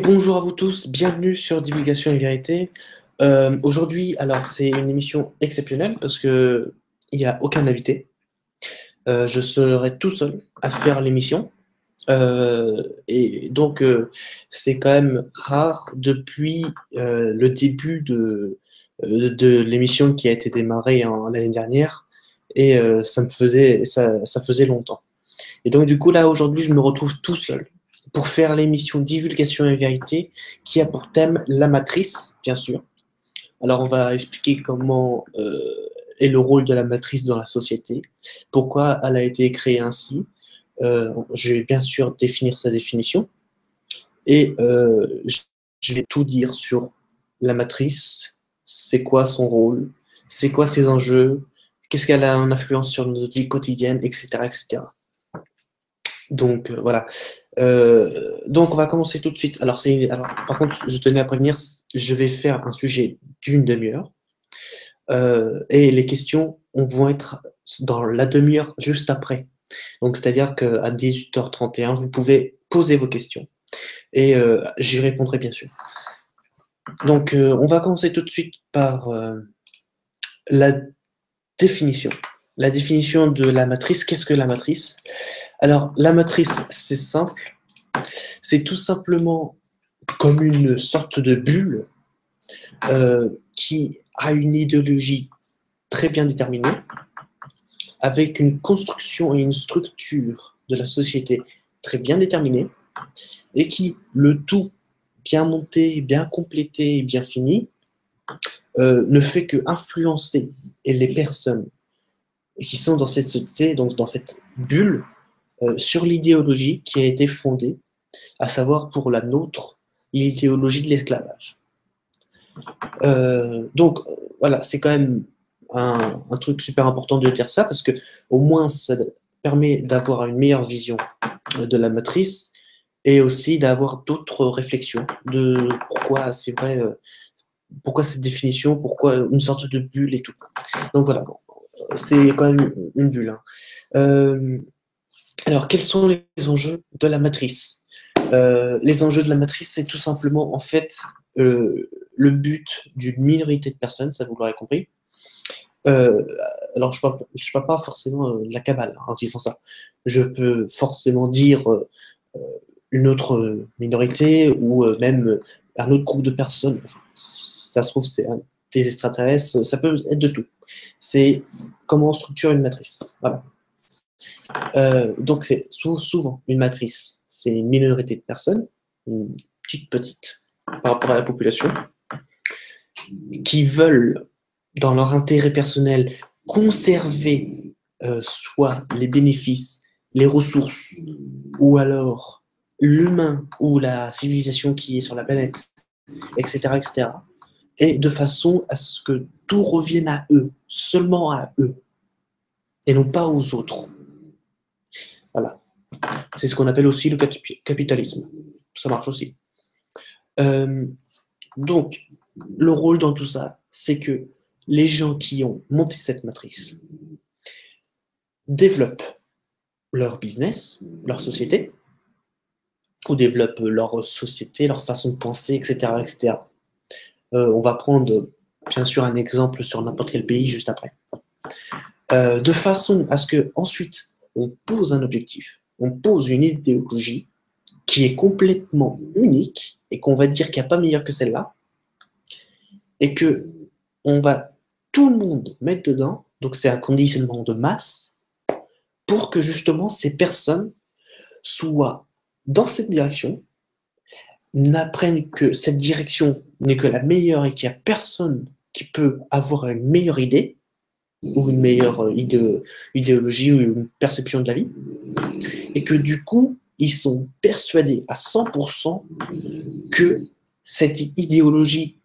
Bonjour à vous tous, bienvenue sur Divulgation et Vérité. Aujourd'hui, alors c'est une émission exceptionnelle parce que il n'y a aucun invité. Je serai tout seul à faire l'émission. Et donc c'est quand même rare depuis le début de l'émission qui a été démarrée l'année dernière. Et ça faisait longtemps. Et donc, du coup, là, aujourd'hui, je me retrouve tout seul pour faire l'émission Divulgation et Vérité qui a pour thème la matrice, bien sûr. Alors, on va expliquer comment est le rôle de la matrice dans la société, pourquoi elle a été créée ainsi. Je vais bien sûr définir sa définition et je vais tout dire sur la matrice, c'est quoi son rôle, c'est quoi ses enjeux, qu'est-ce qu'elle a en influence sur notre vie quotidienne, etc., etc. Donc voilà. Donc on va commencer tout de suite. Alors, par contre, je tenais à prévenir, je vais faire un sujet d'une demi-heure et les questions vont être dans la demi-heure juste après. Donc c'est-à-dire qu'à 18h31, vous pouvez poser vos questions et j'y répondrai bien sûr. Donc on va commencer tout de suite par la définition. La définition de la matrice. Qu'est-ce que la matrice? Alors la matrice, c'est simple. C'est tout simplement comme une sorte de bulle qui a une idéologie très bien déterminée, avec une construction et une structure de la société très bien déterminée, et qui, le tout bien monté, bien complété et bien fini, ne fait que influencer les personnes qui sont dans cette société, donc dans cette bulle, sur l'idéologie qui a été fondée, à savoir pour la nôtre, l'idéologie de l'esclavage. Donc voilà, c'est quand même un truc super important de dire ça parce que au moins ça permet d'avoir une meilleure vision de la matrice et aussi d'avoir d'autres réflexions de pourquoi c'est vrai, pourquoi cette définition, pourquoi une sorte de bulle et tout. Donc voilà, c'est quand même une bulle, hein. Euh, alors, quels sont les enjeux de la matrice? Les enjeux de la matrice, c'est tout simplement, en fait, le but d'une minorité de personnes, ça vous l'aurez compris. Euh, alors, je parle pas forcément de la cabale hein, en disant ça. Je peux forcément dire une autre minorité ou même un autre groupe de personnes. Enfin, ça se trouve, c'est des extraterrestres, ça peut être de tout. C'est comment on structure une matrice. Voilà. Donc, c'est souvent une matrice. C'est une minorité de personnes, une petite par rapport à la population, qui veulent, dans leur intérêt personnel, conserver soit les bénéfices, les ressources, ou alors l'humain ou la civilisation qui est sur la planète, etc., etc., et de façon à ce que tout revienne à eux, seulement à eux, et non pas aux autres. Voilà. C'est ce qu'on appelle aussi le capitalisme. Ça marche aussi. Euh, donc, le rôle dans tout ça, c'est que les gens qui ont monté cette matrice développent leur business, leur société, ou développent leur société, leur façon de penser, etc. etc. On va prendre bien sûr un exemple sur n'importe quel pays juste après. De façon à ce que ensuite on pose un objectif, on pose une idéologie qui est complètement unique et qu'on va dire qu'il n'y a pas meilleur que celle-là, et que on va tout le monde mettre dedans, donc c'est un conditionnement de masse, pour que justement ces personnes soient dans cette direction, n'apprennent que cette direction n'est que la meilleure et qu'il n'y a personne qui peut avoir une meilleure idée, ou une meilleure idéologie ou une perception de la vie, et que du coup, ils sont persuadés à 100% que cette idéologie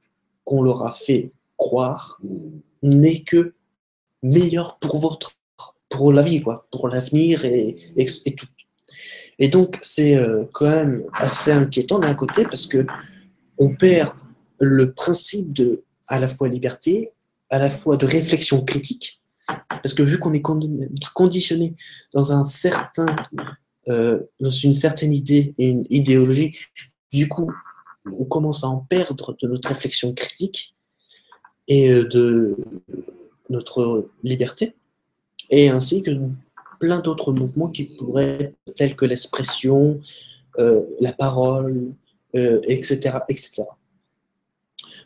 qu'on leur a fait croire n'est que meilleure pour la vie, quoi, pour l'avenir et tout. Et donc, c'est quand même assez inquiétant d'un côté parce que on perd le principe de à la fois liberté, à la fois de réflexion critique, parce que vu qu'on est conditionné dans dans une certaine idée et une idéologie, du coup, on commence à en perdre de notre réflexion critique et de notre liberté, et ainsi que plein d'autres mouvements qui pourraient être tels que l'expression, la parole, etc., etc.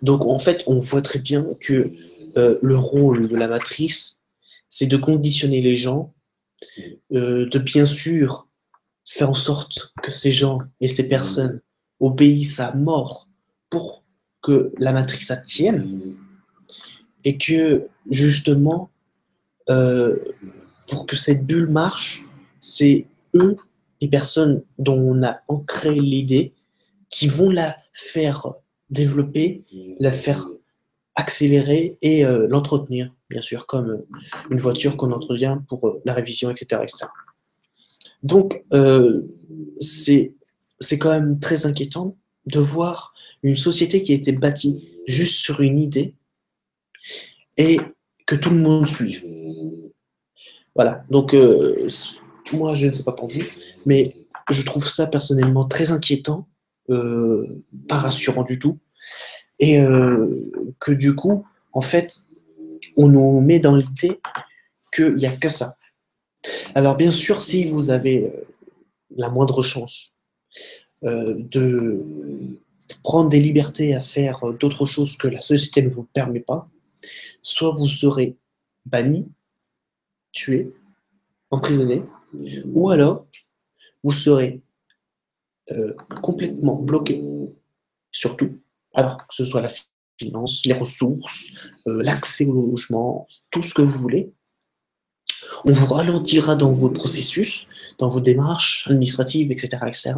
Donc en fait, on voit très bien que le rôle de la matrice, c'est de conditionner les gens, de bien sûr faire en sorte que ces gens et ces personnes obéissent à mort pour que la matrice tienne, et que justement, euh, pour que cette bulle marche, c'est eux, les personnes dont on a ancré l'idée, qui vont la faire développer, la faire accélérer et l'entretenir, bien sûr, comme une voiture qu'on entretient pour la révision, etc., etc. Donc, c'est quand même très inquiétant de voir une société qui a été bâtie juste sur une idée et que tout le monde suive. Voilà, donc moi je ne sais pas pour vous, mais je trouve ça personnellement très inquiétant, pas rassurant du tout, et que du coup, en fait, on nous met dans l'idée qu'il n'y a que ça. Alors bien sûr, si vous avez la moindre chance de prendre des libertés à faire d'autres choses que la société ne vous permet pas, soit vous serez banni, tué, emprisonné, ou alors vous serez complètement bloqué sur tout, alors que ce soit la finance, les ressources, l'accès au logement, tout ce que vous voulez. On vous ralentira dans vos processus, dans vos démarches administratives, etc., etc.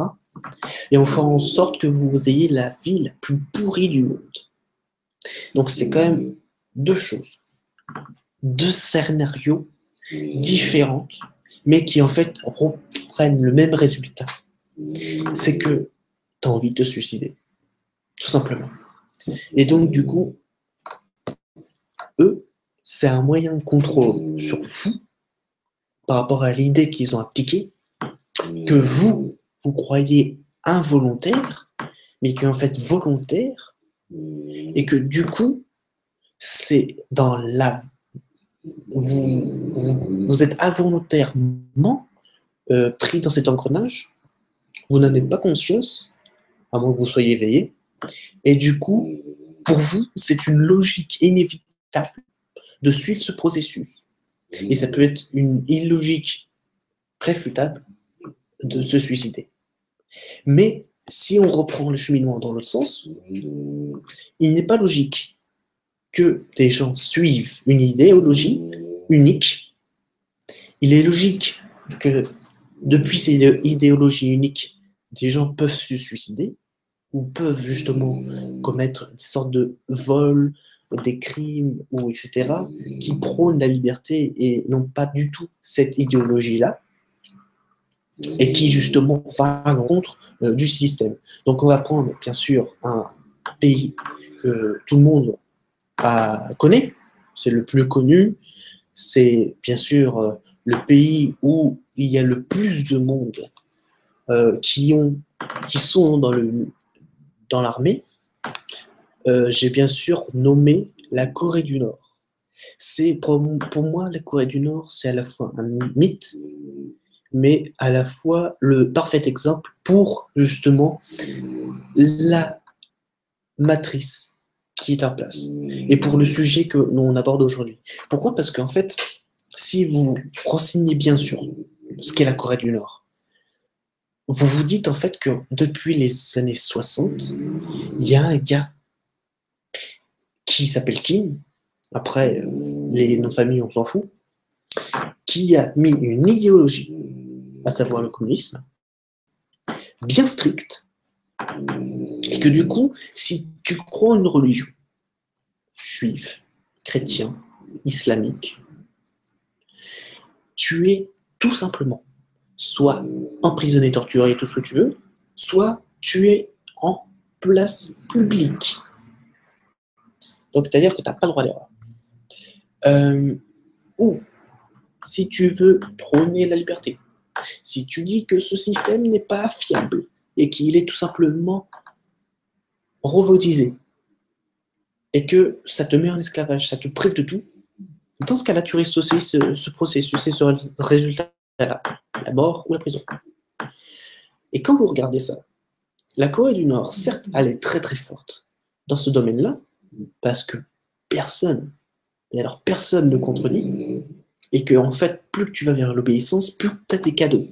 Et on fera en sorte que vous ayez la vie la plus pourrie du monde. Donc c'est quand même deux choses, deux scénarios différents, mais qui en fait reprennent le même résultat. C'est que tu as envie de te suicider, tout simplement. Et donc du coup, eux, c'est un moyen de contrôle sur vous par rapport à l'idée qu'ils ont appliquée, que vous croyez involontaire, mais qui est en fait volontaire, et que du coup, c'est dans la... Vous êtes involontairement pris dans cet engrenage, vous n'en avez pas conscience, à moins que vous soyez éveillé, et du coup, pour vous, c'est une logique inévitable de suivre ce processus. Et ça peut être une illogique réfutable de se suicider. Mais si on reprend le cheminement dans l'autre sens, il n'est pas logique que des gens suivent une idéologie unique. Il est logique que depuis cette idéologie unique, des gens peuvent se suicider ou peuvent justement commettre des sortes de vols, des crimes, ou etc., qui prônent la liberté et n'ont pas du tout cette idéologie-là, et qui justement va à l'encontre du système. Donc on va prendre bien sûr un pays que tout le monde connaît, c'est le plus connu, c'est bien sûr le pays où il y a le plus de monde qui sont dans l'armée. J'ai bien sûr nommé la Corée du Nord. C'est pour moi, la Corée du Nord, c'est à la fois un mythe, mais à la fois le parfait exemple pour justement la matrice qui est en place et pour le sujet que l'on aborde aujourd'hui. Pourquoi? Parce qu'en fait, si vous renseignez bien sur ce qu'est la Corée du Nord, vous vous dites en fait que depuis les années 60, il y a un gars qui s'appelle Kim, après les noms de famille on s'en fout, qui a mis une idéologie, à savoir le communisme, bien stricte, et que du coup, si tu crois en une religion, juif, chrétien, islamique, tu es tout simplement soit emprisonné, torturé, tout ce que tu veux, soit tu es en place publique. Donc, c'est-à-dire que tu n'as pas le droit d'erreur. Ou, si tu veux prôner la liberté, si tu dis que ce système n'est pas fiable et qu'il est tout simplement robotisé et que ça te met en esclavage, ça te prive de tout, dans ce cas-là, tu risques aussi ce processus et ce résultat-là, la mort ou la prison. Et quand vous regardez ça, la Corée du Nord, certes, elle est très très forte dans ce domaine-là, parce que personne, et alors personne ne contredit, et que en fait, plus que tu vas vers l'obéissance, plus tu as tes cadeaux.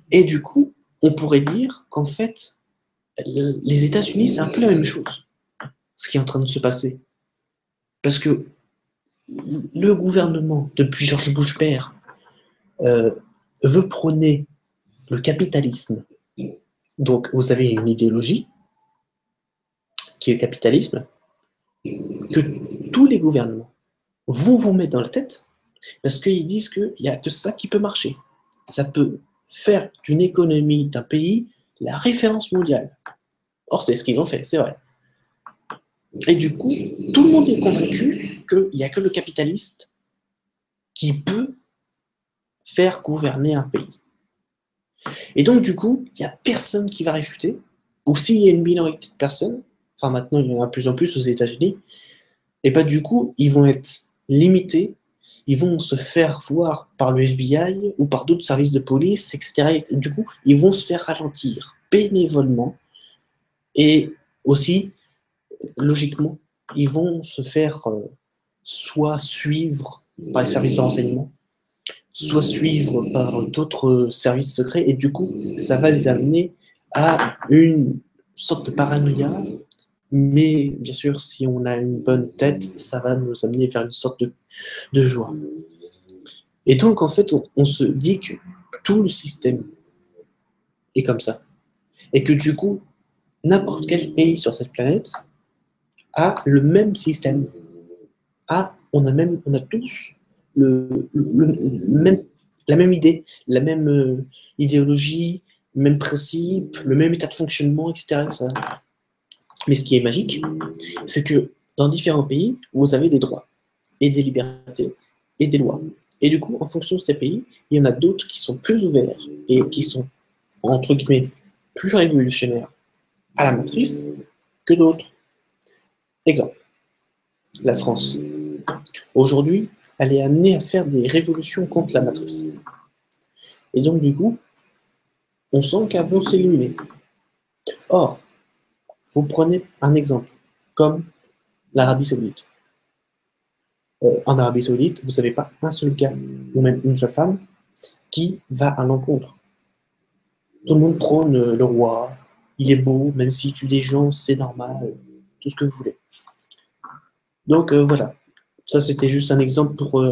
Et du coup, on pourrait dire qu'en fait, les États-Unis, c'est un peu la même chose, ce qui est en train de se passer. Parce que le gouvernement, depuis George Bush père, veut prôner le capitalisme. Donc, vous avez une idéologie qui est le capitalisme, que tous les gouvernements vont vous mettre dans la tête parce qu'ils disent qu'il n'y a que ça qui peut marcher. Ça peut faire d'une économie d'un pays la référence mondiale. Or, c'est ce qu'ils ont fait, c'est vrai. Et du coup, tout le monde est convaincu qu'il n'y a que le capitaliste qui peut faire gouverner un pays. Et donc, du coup, il n'y a personne qui va réfuter, ou s'il y a une minorité de personnes, enfin maintenant il y en a de plus en plus aux États-Unis, et pas du coup, ils vont être limités, ils vont se faire voir par le FBI ou par d'autres services de police, etc. Et du coup, ils vont se faire ralentir bénévolement, et aussi, logiquement, ils vont se faire soit suivre par les services de renseignement, soit suivre par d'autres services secrets, et du coup, ça va les amener à une sorte de paranoïa, mais bien sûr, si on a une bonne tête, ça va nous amener vers une sorte de joie. Et donc, en fait, on se dit que tout le système est comme ça, et que du coup, n'importe quel pays sur cette planète a le même système. On a tous même, la même idée, la même idéologie, le même principe, le même état de fonctionnement, etc., etc. Mais ce qui est magique, c'est que dans différents pays, vous avez des droits et des libertés et des lois. Et du coup, en fonction de ces pays, il y en a d'autres qui sont plus ouverts et qui sont, entre guillemets, plus révolutionnaires à la matrice que d'autres. Exemple, la France. Aujourd'hui, elle est amenée à faire des révolutions contre la matrice. Et donc, du coup, on sent qu'elles vont s'éliminer. Or, vous prenez un exemple, comme l'Arabie Saoudite. En Arabie Saoudite, vous n'avez pas un seul gars, ou même une seule femme, qui va à l'encontre. Tout le monde prône le roi, il est beau, même s'il tue des gens, c'est normal, tout ce que vous voulez. Donc voilà, ça c'était juste un exemple pour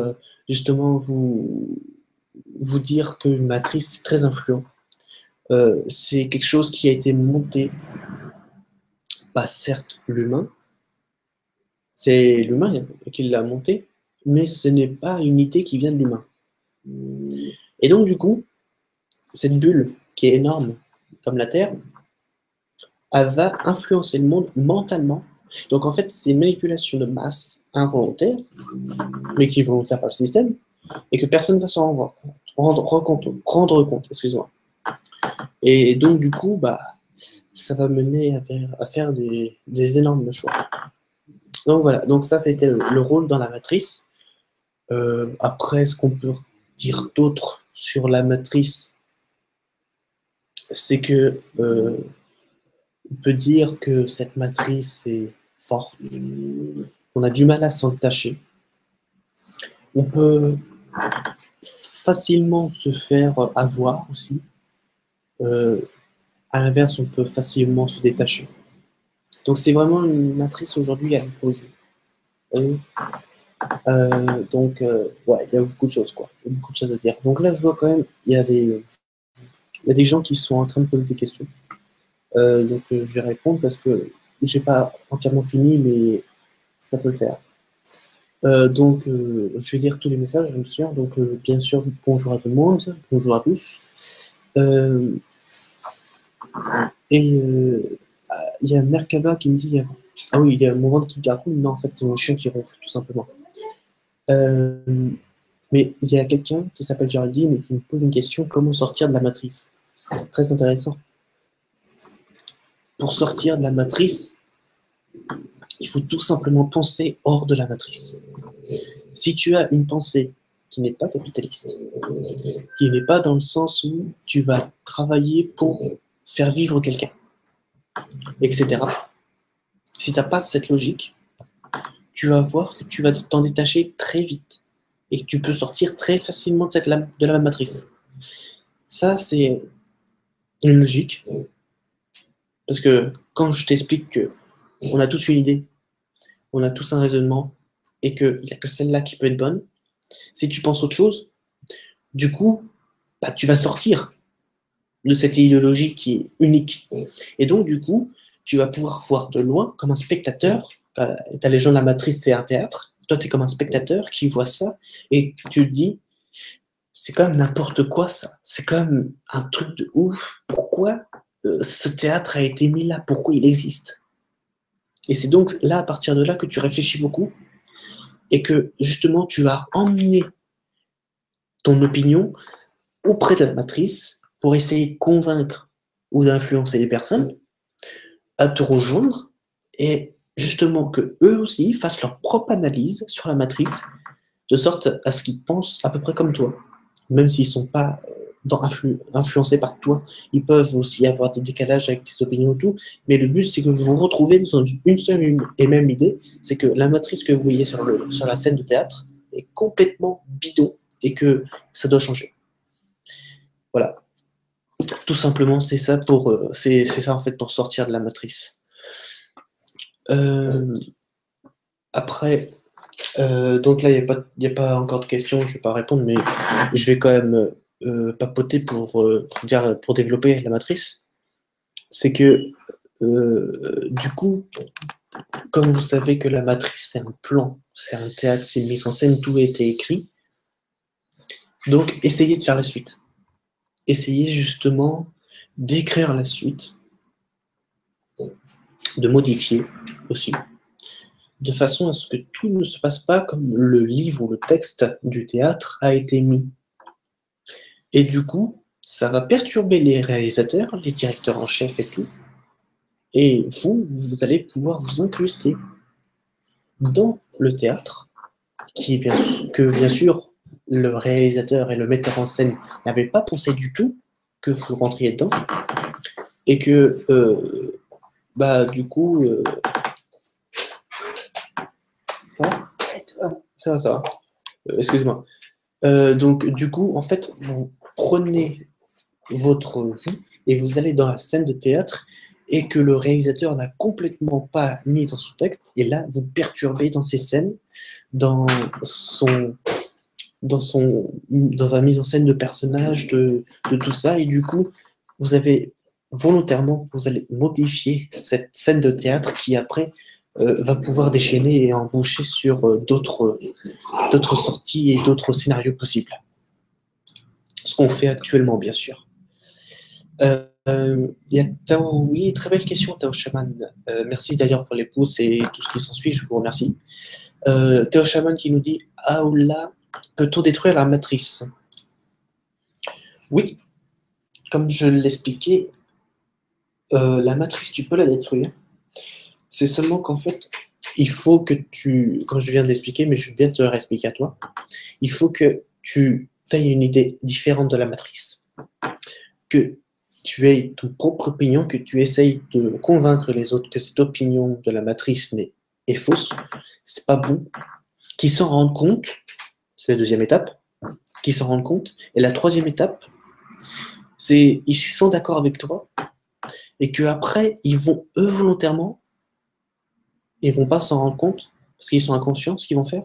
justement vous dire qu'une matrice c'est très influent. C'est quelque chose qui a été monté, pas certes l'humain, c'est l'humain qui l'a monté, mais ce n'est pas une idée qui vient de l'humain. Et donc du coup, cette bulle qui est énorme comme la Terre, elle va influencer le monde mentalement. Donc en fait, c'est une manipulation de masse involontaire, mais qui est volontaire par le système, et que personne ne va s'en rendre compte, excusez-moi. Et donc du coup, bah, ça va mener à faire des énormes choix. Donc voilà, donc ça c'était le rôle dans la matrice. Après, ce qu'on peut dire d'autre sur la matrice, c'est que on peut dire que cette matrice est forte, on a du mal à s'en détacher. On peut facilement se faire avoir aussi. À l'inverse, on peut facilement se détacher. Donc c'est vraiment une matrice aujourd'hui à poser. Ouais, il y a beaucoup de choses, quoi. Il y a beaucoup de choses à dire. Donc là, je vois quand même, il y a des gens qui sont en train de poser des questions. Je vais répondre parce que j'ai pas entièrement fini, mais ça peut le faire. Je vais lire tous les messages, bien sûr. Donc, bien sûr, bonjour à tout le monde, bonjour à tous. Il y a Merkaba qui me dit ah oui, il y a mon ventre qui gargouille. Non, en fait, c'est mon chien qui ronfle, tout simplement. Mais il y a quelqu'un qui s'appelle Géraldine et qui me pose une question comment sortir de la matrice? Très intéressant. pour sortir de la matrice, il faut tout simplement penser hors de la matrice. Si tu as une pensée qui n'est pas capitaliste, qui n'est pas dans le sens où tu vas travailler pour faire vivre quelqu'un, etc. Si tu n'as pas cette logique, tu vas voir que tu vas t'en détacher très vite et que tu peux sortir très facilement de la matrice. Ça, c'est une logique. Parce que quand je t'explique qu'on a tous une idée, on a tous un raisonnement, et qu'il n'y a que celle-là qui peut être bonne, si tu penses autre chose, du coup, bah, tu vas sortir de cette idéologie qui est unique. Et donc, du coup, tu vas pouvoir voir de loin, comme un spectateur. Tu as les gens de la matrice, c'est un théâtre. Toi, tu es comme un spectateur qui voit ça, et tu te dis, c'est quand même n'importe quoi ça. C'est quand même un truc de ouf. Pourquoi ce théâtre a été mis là? Pourquoi il existe? Et c'est donc là, à partir de là, que tu réfléchis beaucoup et que justement, tu vas emmener ton opinion auprès de la matrice pour essayer de convaincre ou d'influencer les personnes à te rejoindre et justement que eux aussi fassent leur propre analyse sur la matrice de sorte à ce qu'ils pensent à peu près comme toi. Même s'ils ne sont pas influencés par toi, ils peuvent aussi avoir des décalages avec tes opinions et tout, mais le but c'est que vous vous retrouvez dans une seule et même idée, c'est que la matrice que vous voyez sur la scène de théâtre est complètement bidon et que ça doit changer. Voilà. Tout simplement, c'est ça c'est ça en fait pour sortir de la matrice. Après, donc là, il n'y a pas encore de questions, je ne vais pas répondre, mais je vais quand même papoter pour développer la matrice. C'est que, du coup, comme vous savez que la matrice, c'est un plan, c'est un théâtre, c'est une mise en scène, tout a été écrit. Donc, essayez de faire la suite. Essayez justement d'écrire la suite, de modifier aussi, de façon à ce que tout ne se passe pas comme le livre ou le texte du théâtre a été mis. Et du coup, ça va perturber les réalisateurs, les directeurs en chef et tout. Et vous allez pouvoir vous incruster dans le théâtre, que bien sûr le réalisateur et le metteur en scène n'avaient pas pensé du tout que vous rentriez dedans. Et que, bah, du coup, ça va. Excuse-moi. Donc, du coup, en fait, vous prenez votre vous et vous allez dans la scène de théâtre et que le réalisateur n'a complètement pas mis dans son texte, et là, vous perturbez dans ces scènes, dans la mise en scène de personnages, de tout ça, et du coup, vous allez modifier cette scène de théâtre qui après va pouvoir déchaîner et embaucher sur d'autres sorties et d'autres scénarios possibles. Ce qu'on fait actuellement, bien sûr. Oui, très belle question, Tao Shaman. Merci d'ailleurs pour les pouces et tout ce qui s'ensuit, je vous remercie. Tao Shaman qui nous dit Aoula, peut-on détruire la matrice? Oui, comme je l'expliquais, la matrice, tu peux la détruire. C'est seulement qu'en fait, il faut que comme je viens de l'expliquer, mais je viens de te le réexpliquer à toi, il faut que tu aies une idée différente de la matrice, que tu aies ton propre opinion, que tu essayes de convaincre les autres que cette opinion de la matrice est fausse, c'est pas bon, qu'ils s'en rendent compte, c'est la deuxième étape, qu'ils s'en rendent compte, et la troisième étape, c'est ils sont d'accord avec toi, et qu'après, ils vont eux volontairement, ils vont pas s'en rendre compte, parce qu'ils sont inconscients, ce qu'ils vont faire,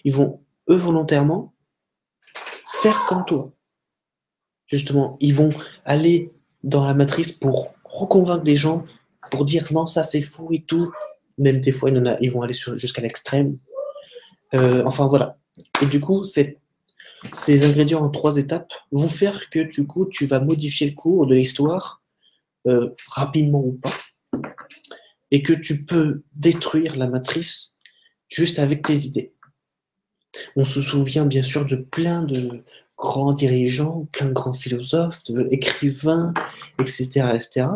ils vont eux volontairement faire comme toi. Justement, ils vont aller dans la matrice pour reconvaincre des gens, pour dire non, ça c'est fou et tout. Même des fois, ils vont aller jusqu'à l'extrême. Enfin voilà. Et du coup, ces ingrédients en 3 étapes vont faire que du coup, tu vas modifier le cours de l'histoire, rapidement ou pas, et que tu peux détruire la matrice juste avec tes idées. On se souvient bien sûr de plein de grands dirigeants, plein de grands philosophes, écrivains, etc., etc.,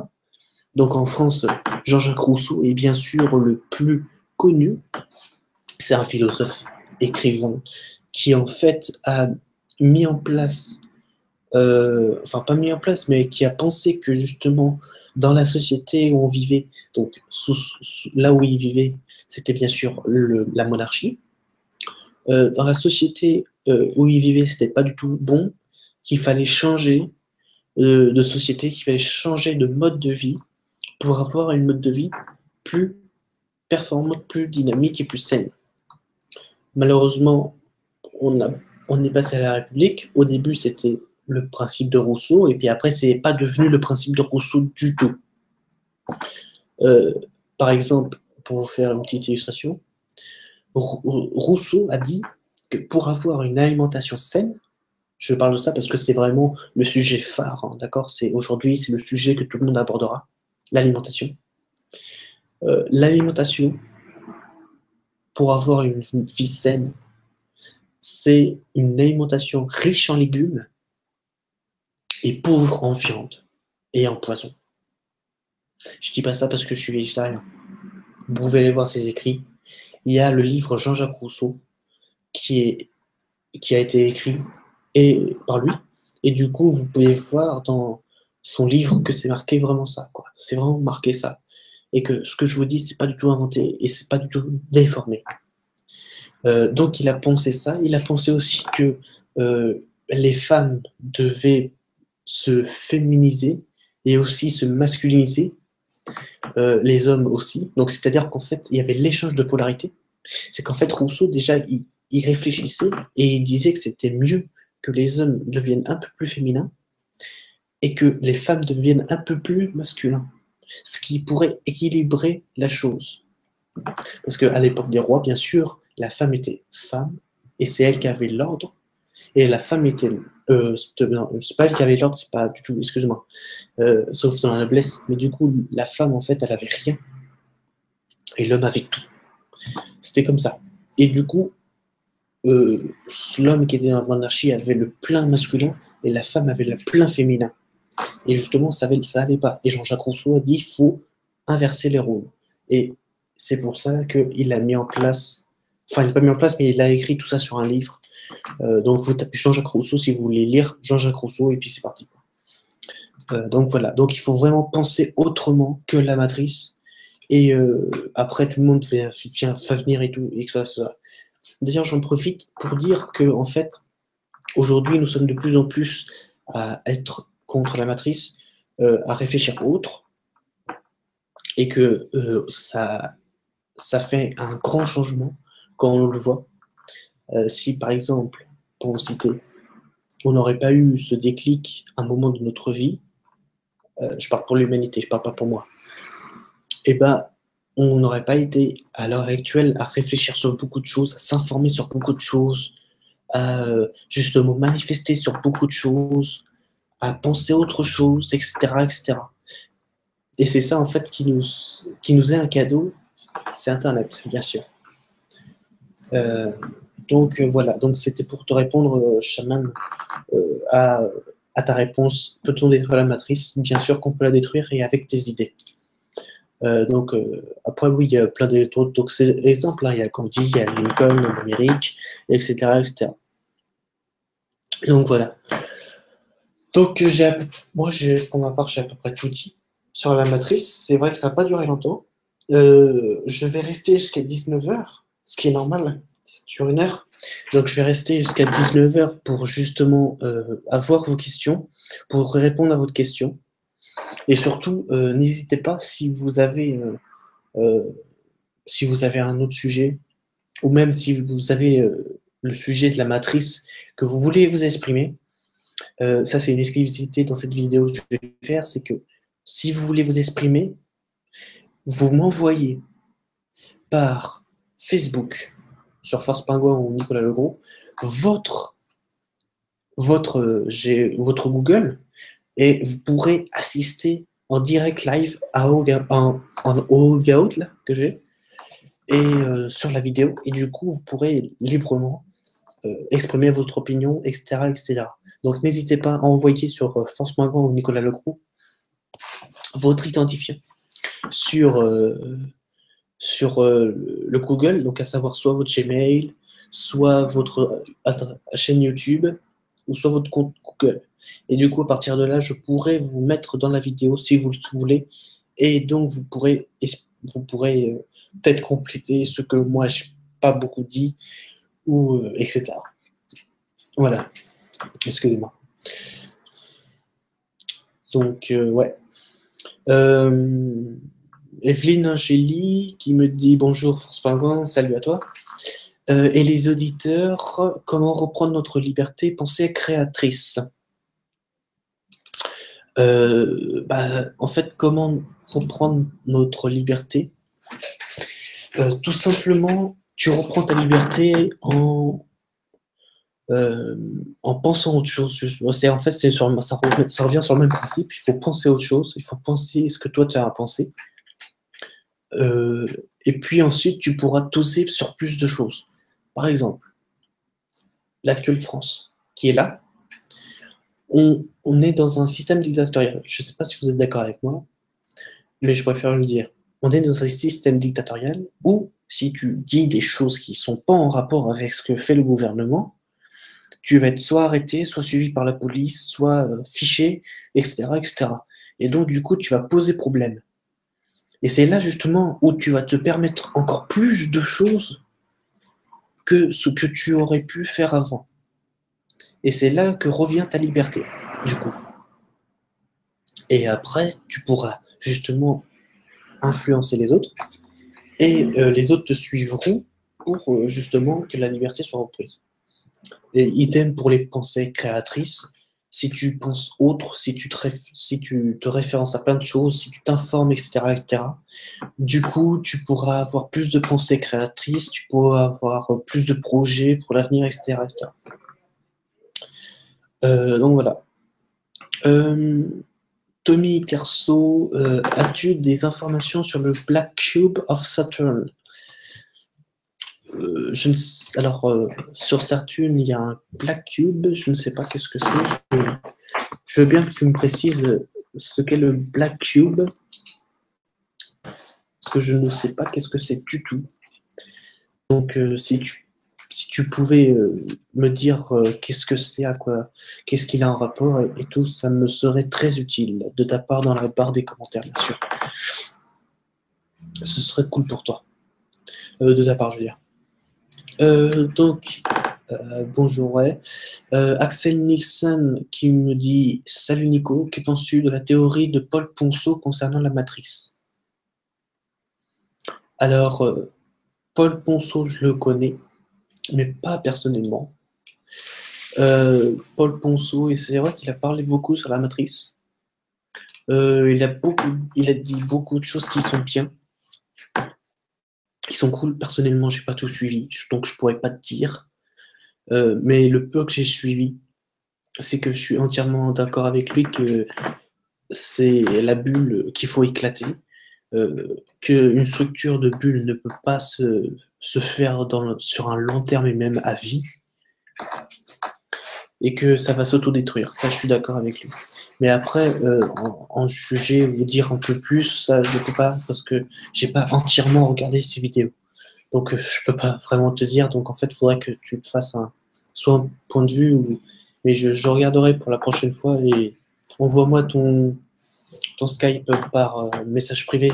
Donc en France, Jean-Jacques Rousseau est bien sûr le plus connu. C'est un philosophe, écrivain, qui en fait a mis en place, enfin pas mis en place, mais qui a pensé que justement dans la société où on vivait, donc là où il vivait, c'était bien sûr la monarchie. Dans la société où il vivait, c'était pas du tout bon, qu'il fallait changer de société, qu'il fallait changer de mode de vie pour avoir une mode de vie plus performante, plus dynamique et plus saine. Malheureusement, on, a, on est passé à la République. Au début, c'était le principe de Rousseau, et puis après, c'est pas devenu le principe de Rousseau du tout. Euh, Par exemple, pour vous faire une petite illustration, Rousseau a dit que pour avoir une alimentation saine, je parle de ça parce que c'est vraiment le sujet phare, hein, d'accord? Aujourd'hui, c'est le sujet que tout le monde abordera, l'alimentation. L'alimentation, pour avoir une vie saine, c'est une alimentation riche en légumes et pauvre en viande et en poison. Je dis pas ça parce que je suis végétarien. Vous pouvez aller voir ses écrits. Il y a le livre Jean-Jacques Rousseau qui a été écrit par lui. Et du coup, vous pouvez voir dans son livre que c'est marqué vraiment ça, quoi. C'est vraiment marqué ça. Et que ce que je vous dis, c'est pas du tout inventé et c'est pas du tout déformé. Donc il a pensé ça. Il a pensé aussi que les femmes devaient se féminiser et aussi se masculiniser, les hommes aussi. Donc c'est-à-dire qu'en fait, il y avait l'échange de polarité. C'est qu'en fait, Rousseau, déjà, il réfléchissait et il disait que c'était mieux que les hommes deviennent un peu plus féminins et que les femmes deviennent un peu plus masculins. Ce qui pourrait équilibrer la chose. Parce qu'à l'époque des rois, bien sûr, la femme était femme et c'est elle qui avait l'ordre. Et la femme était. Non, c'est pas elle qui avait l'ordre, c'est pas du tout, excuse-moi. Sauf dans la noblesse. Mais du coup, la femme, en fait, elle avait rien. Et l'homme avait tout. C'était comme ça. Et du coup, euh, l'homme qui était dans la monarchie avait le plein masculin et la femme avait le plein féminin. Et justement, ça allait pas. Et Jean-Jacques Rousseau a dit il faut inverser les rôles. Et c'est pour ça qu'il a mis en place, enfin, il n'a pas mis en place, mais il a écrit tout ça sur un livre. Donc, vous tapez Jean-Jacques Rousseau si vous voulez lire Jean-Jacques Rousseau, et puis c'est parti. Donc, voilà. Donc, il faut vraiment penser autrement que la matrice. Et après, tout le monde fait venir et tout. Et que ça. D'ailleurs, j'en profite pour dire que, en fait, aujourd'hui, nous sommes de plus en plus à être contre la matrice, à réfléchir autre, et que ça fait un grand changement quand on le voit. Si, par exemple, pour vous citer, on n'aurait pas eu ce déclic à un moment de notre vie, je parle pour l'humanité, je parle pas pour moi, et ben, on n'aurait pas été à l'heure actuelle à réfléchir sur beaucoup de choses, à s'informer sur beaucoup de choses, à justement manifester sur beaucoup de choses, à penser autre chose, etc., etc. Et c'est ça, en fait, qui nous est un cadeau, c'est Internet, bien sûr. Euh, donc, voilà, donc c'était pour te répondre, Shaman, à ta réponse. Peut-on détruire la matrice? Bien sûr qu'on peut la détruire et avec tes idées. Donc, après, oui, il y a plein d'autres exemples, hein. Il y a Gandhi, il y a Lincoln en Amérique, etc., etc. Donc, voilà. Donc, moi, pour ma part, j'ai à peu près tout dit sur la matrice. C'est vrai que ça n'a pas duré longtemps. Je vais rester jusqu'à 19h, ce qui est normal, c'est sur une heure. Donc, je vais rester jusqu'à 19h pour justement avoir vos questions, pour répondre à votre question. Et surtout, n'hésitez pas euh, si vous avez un autre sujet, ou même si vous avez le sujet de la matrice que vous voulez vous exprimer. Ça, c'est une exclusivité dans cette vidéo que je vais faire, c'est que si vous voulez vous exprimer, vous m'envoyez par Facebook, sur Force Pingouin ou Nicolas Legros, votre Google, et vous pourrez assister en direct live au Hangout là, que j'ai, et sur la vidéo, et du coup, vous pourrez librement exprimer votre opinion, etc., etc. Donc, n'hésitez pas à envoyer sur Force Pingouin ou Nicolas Legros votre identifiant sur, le Google, donc à savoir soit votre Gmail, soit votre chaîne YouTube, ou soit votre compte Google. Et du coup, à partir de là, je pourrais vous mettre dans la vidéo si vous le voulez, et donc vous pourrez peut-être compléter ce que moi je n'ai pas beaucoup dit, ou etc. Voilà, excusez-moi. Donc, ouais. Evelyne Angélie qui me dit bonjour Force Pingouin, salut à toi. Et les auditeurs, comment reprendre notre liberté, pensée créatrice. En fait, comment reprendre notre liberté? Tout simplement, tu reprends ta liberté en pensant à autre chose. En fait, ça revient sur le même principe. Il faut penser à autre chose. Il faut penser ce que toi tu as à penser. Et puis ensuite, tu pourras toser sur plus de choses. Par exemple, l'actuelle France, qui est là, on est dans un système dictatorial. Je ne sais pas si vous êtes d'accord avec moi, mais je préfère le dire. On est dans un système dictatorial où, si tu dis des choses qui ne sont pas en rapport avec ce que fait le gouvernement, tu vas être soit arrêté, soit suivi par la police, soit fiché, etc., etc. Et donc, du coup, tu vas poser problème. Et c'est là, justement, où tu vas te permettre encore plus de choses que ce que tu aurais pu faire avant. Et c'est là que revient ta liberté, du coup. Et après, tu pourras justement influencer les autres, et les autres te suivront pour justement que la liberté soit reprise. Et idem pour les pensées créatrices. Si tu penses autre, si tu te références à plein de choses, si tu t'informes, etc., etc., du coup, tu pourras avoir plus de pensées créatrices, tu pourras avoir plus de projets pour l'avenir, etc., etc. Donc voilà. Tommy Carso, as-tu des informations sur le Black Cube of Saturn? Alors, sur Saturne, il y a un Black Cube, je ne sais pas qu'est-ce que c'est. Je veux bien que tu me précises ce qu'est le Black Cube, parce que je ne sais pas qu'est-ce que c'est du tout. Donc, si tu pouvais me dire qu'est-ce que c'est, qu'est-ce qu'il a en rapport et tout, ça me serait très utile de ta part dans la barre des commentaires, bien sûr. Ce serait cool pour toi. De ta part, je veux dire. Bonjour, ouais. Axel Nielsen qui me dit salut Nico, que penses-tu de la théorie de Paul Ponceau concernant la matrice? Alors, Paul Ponceau, je le connais, mais pas personnellement. Paul Ponceau, et c'est vrai qu'il a parlé beaucoup sur la matrice. Il a dit beaucoup de choses qui sont bien, qui sont cool. Personnellement, j'ai pas tout suivi, donc je pourrais pas te dire. Mais le peu que j'ai suivi, c'est que je suis entièrement d'accord avec lui que c'est la bulle qu'il faut éclater, qu'une structure de bulle ne peut pas se faire sur un long terme et même à vie, et que ça va s'autodétruire. Ça, je suis d'accord avec lui. Mais après, en juger ou dire un peu plus, ça, je ne peux pas, parce que j'ai pas entièrement regardé ces vidéos. Donc, je peux pas vraiment te dire. Donc, en fait, il faudrait que tu te fasses soit un point de vue, mais je regarderai pour la prochaine fois, et envoie-moi ton Skype par message privé.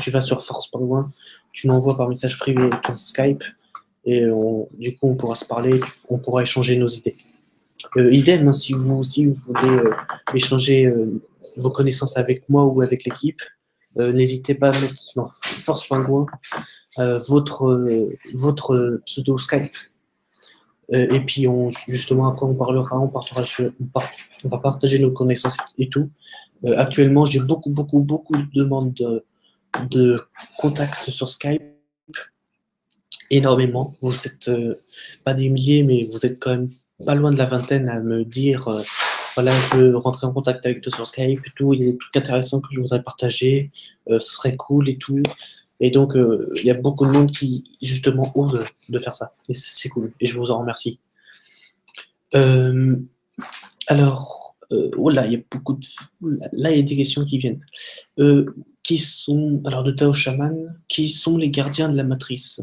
Tu vas sur Force Pingouin, tu m'envoies par message privé ton Skype, et du coup, on pourra se parler, on pourra échanger nos idées. Idem, hein, si vous voulez échanger vos connaissances avec moi ou avec l'équipe, n'hésitez pas à mettre dans Force Pingouin votre pseudo Skype. Et puis, justement, après, on va partager nos connaissances et tout. Actuellement, j'ai beaucoup de demandes de contacts sur Skype. Énormément. Vous êtes pas des milliers, mais vous êtes quand même pas loin de la vingtaine à me dire voilà, je veux rentrer en contact avec toi sur Skype et tout. Il y a des trucs intéressants que je voudrais partager. Ce serait cool et tout. Et donc, il y a beaucoup de monde qui, justement, ose de faire ça. Et c'est cool. Et je vous en remercie. Alors, oh là, il y a beaucoup de... Là, il y a des questions qui viennent. Qui sont, alors de Tao Shaman, qui sont les gardiens de la matrice?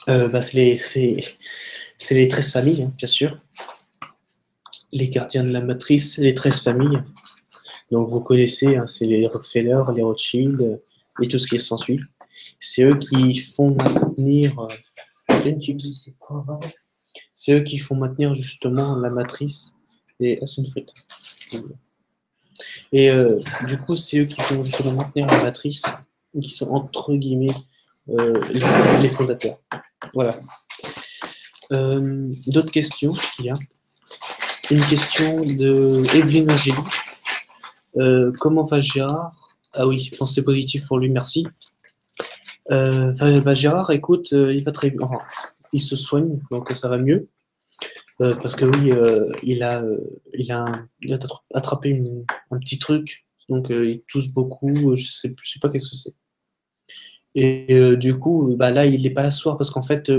Bah, c'est les 13 familles, hein, bien sûr. Les gardiens de la matrice, les 13 familles. Donc vous connaissez, hein, c'est les Rockefeller, les Rothschild et tout ce qui s'ensuit. C'est eux qui font maintenir... c'est eux qui font maintenir justement la matrice et Assunfrit. Et du coup, c'est eux qui font justement maintenir la matrice, qui sont entre guillemets les fondateurs. Voilà. D'autres questions qu'il y a? Une question de Evelyne Angéli. Comment va Gérard? Ah oui, pensée positive pour lui, merci. Gérard, écoute, il va très bien. Enfin, il se soigne, donc ça va mieux. Parce que oui, il a attrapé un petit truc, donc il tousse beaucoup, je sais pas qu'est-ce que c'est. Et du coup, bah là, il n'est pas là ce soir parce qu'en fait,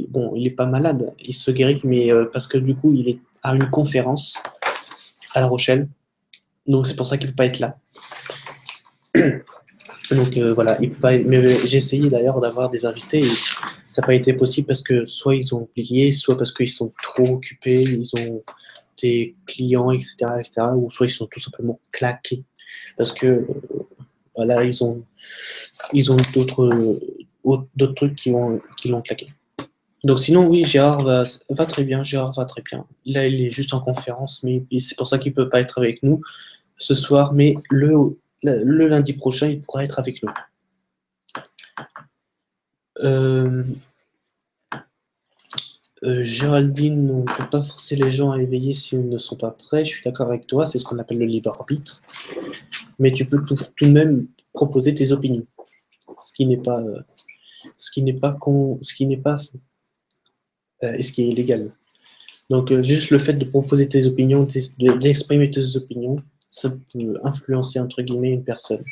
bon, il est pas malade, il se guérit, mais parce que du coup, il est à une conférence à La Rochelle, donc c'est pour ça qu'il ne peut pas être là. Donc voilà, il peut pas. Mais j'ai essayé d'ailleurs d'avoir des invités et ça n'a pas été possible parce que soit ils ont oublié, soit parce qu'ils sont trop occupés, ils ont des clients, etc., etc., ou soit ils sont tout simplement claqués parce que voilà, ils ont d'autres trucs qui l'ont claqué. Donc sinon, oui, Gérard va très bien. Gérard va très bien. Là, il est juste en conférence, mais c'est pour ça qu'il peut pas être avec nous ce soir. Mais le lundi prochain, il pourra être avec nous. Géraldine, on ne peut pas forcer les gens à éveiller s'ils ne sont pas prêts. Je suis d'accord avec toi, c'est ce qu'on appelle le libre arbitre. Mais tu peux tout de même proposer tes opinions, ce qui n'est pas faux, et ce qui est légal. Donc juste le fait de proposer tes opinions, d'exprimer tes opinions, ça peut influencer entre guillemets une personne.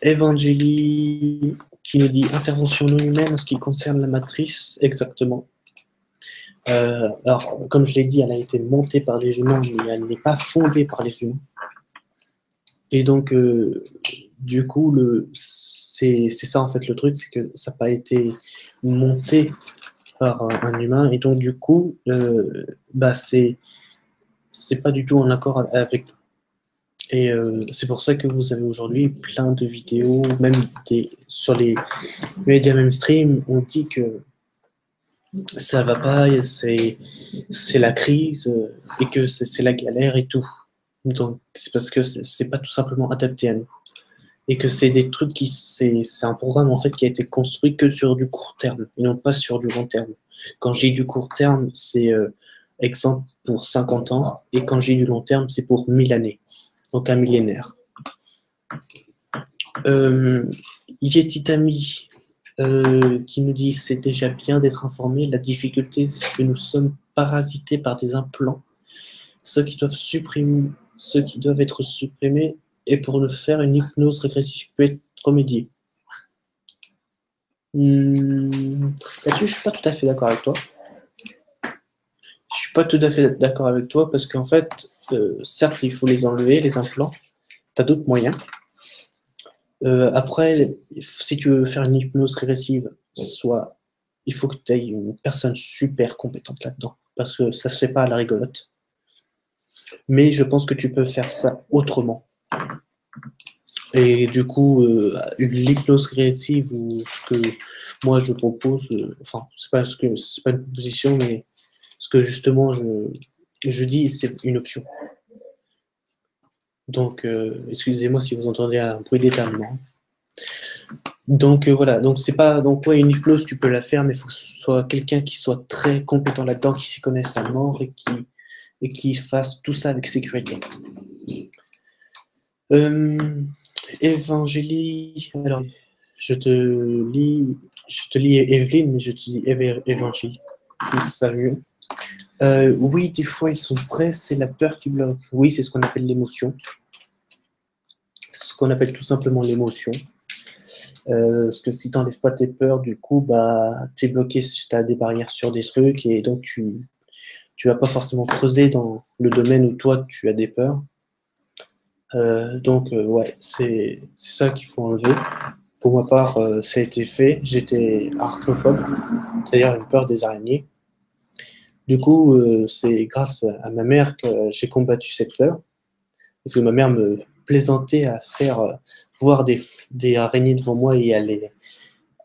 Evangélie qui nous dit intervention non humaine en ce qui concerne la matrice, exactement. Alors, comme je l'ai dit, elle a été montée par les humains, mais elle n'est pas fondée par les humains. Et donc, du coup, c'est ça en fait le truc, c'est que ça n'a pas été monté par un humain, et donc du coup, c'est pas du tout en accord avec nous. Et c'est pour ça que vous avez aujourd'hui plein de vidéos, même sur les médias mainstream, on dit que ça va pas, c'est la crise et que c'est la galère et tout. Donc c'est parce que c'est pas tout simplement adapté à nous et que c'est des trucs c'est un programme en fait qui a été construit que sur du court terme et non pas sur du long terme. Quand j'ai du court terme, c'est exemple pour 50 ans et quand j'ai du long terme, c'est pour 1000 années. Donc un millénaire. Yetitami qui nous dit c'est déjà bien d'être informé. La difficulté, c'est que nous sommes parasités par des implants, ceux qui doivent être supprimés, et pour le faire, une hypnose régressive peut être remédiée. Là-dessus, je suis pas tout à fait d'accord avec toi. Je suis pas tout à fait d'accord avec toi parce qu'en fait, certes, il faut les enlever, les implants. Tu as d'autres moyens. Après, si tu veux faire une hypnose régressive, il faut que tu aies une personne super compétente là-dedans, parce que ça se fait pas à la rigolote. Mais je pense que tu peux faire ça autrement. Et du coup, l'hypnose régressive, ou ce que moi je propose, enfin, c'est pas une proposition, mais ce que justement je dis, c'est une option. Donc, excusez-moi si vous entendez un bruit d'étalement. Donc voilà, donc c'est pas ouais, une hypnose tu peux la faire, mais il faut que ce soit quelqu'un qui soit très compétent là-dedans, qui s'y connaisse à mort et qui fasse tout ça avec sécurité. Évangélie, alors je te lis Evelyne, mais je te dis Évangélie, comme ça va mieux. Oui, des fois ils sont prêts, c'est la peur qui bloque. Oui, c'est ce qu'on appelle l'émotion. Ce qu'on appelle tout simplement l'émotion. Parce que si tu n'enlèves pas tes peurs, du coup, bah, tu es bloqué, tu as des barrières sur des trucs et donc tu vas pas forcément creuser dans le domaine où toi tu as des peurs. Donc ouais, c'est ça qu'il faut enlever. Pour ma part, ça a été fait. J'étais arachnophobe, c'est-à-dire une peur des araignées. Du coup, c'est grâce à ma mère que j'ai combattu cette peur. Parce que ma mère me plaisantait à faire voir des araignées devant moi et à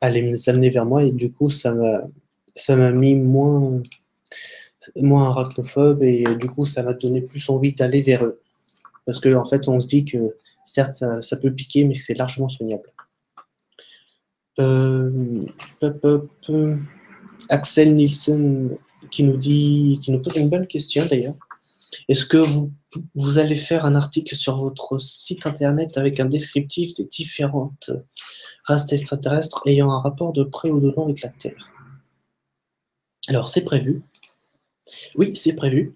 les amener vers moi. Et du coup, ça m'a mis moins arachnophobe et du coup, ça m'a donné plus envie d'aller vers eux. Parce que en fait, on se dit que certes, ça peut piquer, mais que c'est largement soignable. Euh, hop, hop, Axel Nielsen qui nous pose une bonne question d'ailleurs. Est-ce que vous allez faire un article sur votre site internet avec un descriptif des différentes races extraterrestres ayant un rapport de près ou de loin avec la Terre? Alors, c'est prévu. Oui, c'est prévu.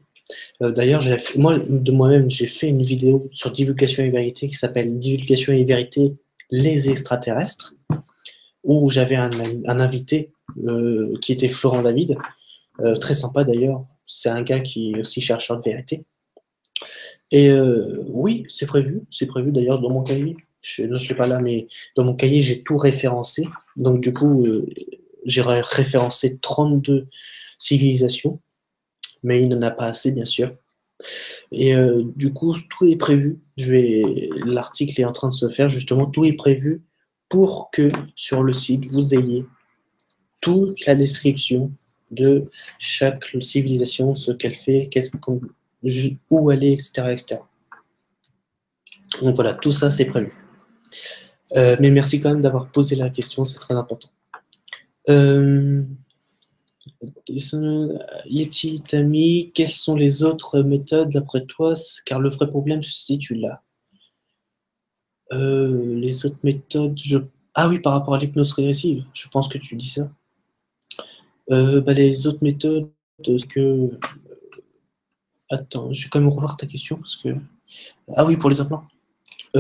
D'ailleurs, moi, de moi-même, j'ai fait une vidéo sur Divulgation et Vérité qui s'appelle Divulgation et Vérité, les extraterrestres, où j'avais un invité qui était Florent David, très sympa d'ailleurs. C'est un gars qui est aussi chercheur de vérité. Et oui, c'est prévu d'ailleurs dans mon cahier. Je ne l'ai pas là, mais dans mon cahier, j'ai tout référencé. Donc du coup, j'ai référencé 32 civilisations, mais il n'en a pas assez, bien sûr. Et du coup, tout est prévu. L'article est en train de se faire, justement, tout est prévu pour que sur le site, vous ayez toute la description de chaque civilisation, ce qu'elle fait, où elle est, etc., etc. Donc voilà, tout ça, c'est prévu. Mais merci quand même d'avoir posé la question, c'est très important. Yeti Tami, quelles sont les autres méthodes d'après toi, car le vrai problème se situe là? Les autres méthodes, ah oui, par rapport à l'hypnose régressive, je pense que tu dis ça. Les autres méthodes, que... Attends, je vais quand même revoir ta question parce que... Ah oui, pour les implants. Tu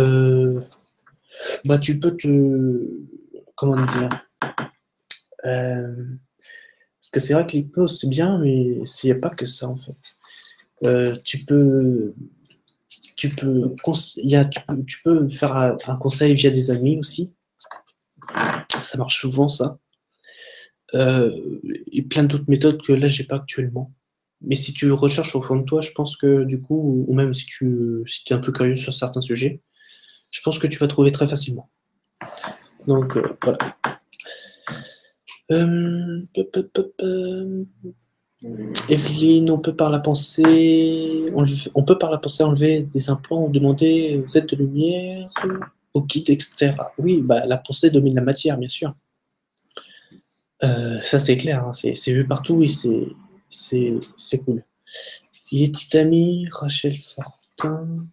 peux comment dire? Parce que c'est vrai que l'hypnose, c'est bien, mais il n'y a pas que ça, en fait. Tu peux faire un conseil via des amis aussi. Ça marche souvent, ça. Et plein d'autres méthodes que là, j'ai pas actuellement. Mais si tu recherches au fond de toi, je pense que du coup, ou même si tu es un peu curieux sur certains sujets, je pense que tu vas trouver très facilement. Donc, voilà. Evelyne, on peut par la pensée enlever des implants ou demander aux aides de lumière, au kit, etc. Oui, la pensée domine la matière, bien sûr. Ça, c'est clair, hein, c'est vu partout, oui, c'est cool. Yetitami, Rachel Fortin.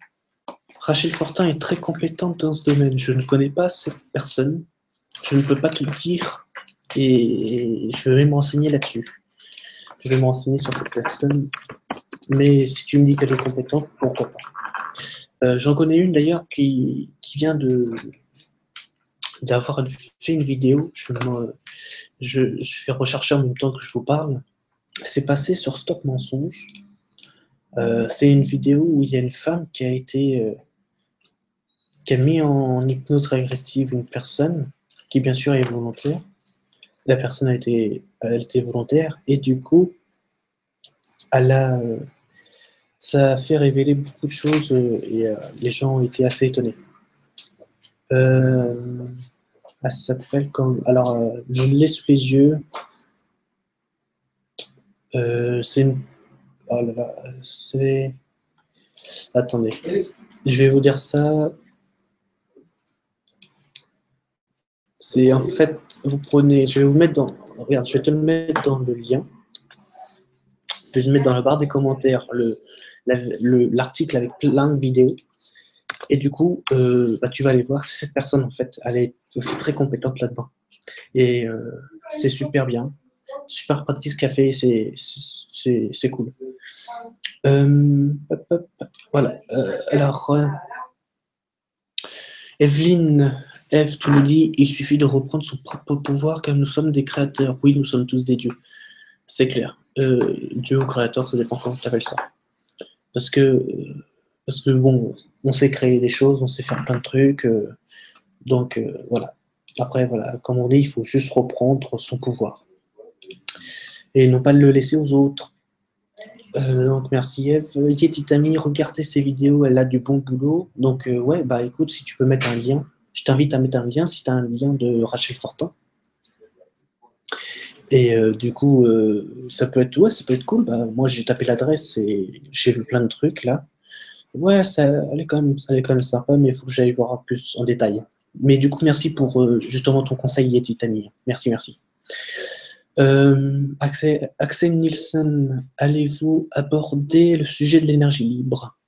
Rachel Fortin est très compétente dans ce domaine. Je ne connais pas cette personne. Je ne peux pas te dire et je vais m'enseigner là-dessus. Je vais m'enseigner sur cette personne. Mais si tu me dis qu'elle est compétente, pourquoi pas. J'en connais une d'ailleurs qui vient d'avoir fait une vidéo. Je vais rechercher en même temps que je vous parle. C'est passé sur Stop Mensonge. C'est une vidéo où il y a une femme qui a mis en hypnose régressive une personne qui bien sûr est volontaire. La personne elle était volontaire et du coup, ça a fait révéler beaucoup de choses et les gens ont été assez étonnés. Elle s'appelle comme... Alors, je l'ai sous les yeux. C'est une... Oh là là, c'est... Attendez, je vais vous dire ça. C'est en fait, vous prenez... Je vais vous mettre dans... Regarde, je vais te le mettre dans le lien. Je vais te mettre dans la barre des commentaires l'article avec plein de vidéos. Et du coup, tu vas aller voir. C'est cette personne, en fait, elle est aussi très compétente là-dedans. Et c'est super bien. Super pratique ce qu'elle fait. C'est cool. Voilà. Alors, Evelyne, Eve, tu nous dis, il suffit de reprendre son propre pouvoir car nous sommes des créateurs. Oui, nous sommes tous des dieux. C'est clair. Dieu ou créateur, ça dépend comment tu appelles ça. Parce que, bon, on sait créer des choses, on sait faire plein de trucs, donc voilà. Après, voilà, comme on dit, il faut juste reprendre son pouvoir et non pas le laisser aux autres. Donc merci Eve. Yetitami, regardez ses vidéos, elle a du bon boulot. Donc ouais, bah écoute, si tu peux mettre un lien, je t'invite à mettre un lien si tu as un lien de Rachel Fortin. Et du coup, ça peut être, ouais, ça peut être cool. Bah, moi, j'ai tapé l'adresse et j'ai vu plein de trucs là. Ouais, ça, elle est quand même sympa, mais il faut que j'aille voir plus en détail. Mais du coup, merci pour justement ton conseil, Yeti Tami. Merci, merci. Axel Nielsen, allez-vous aborder le sujet de l'énergie libre?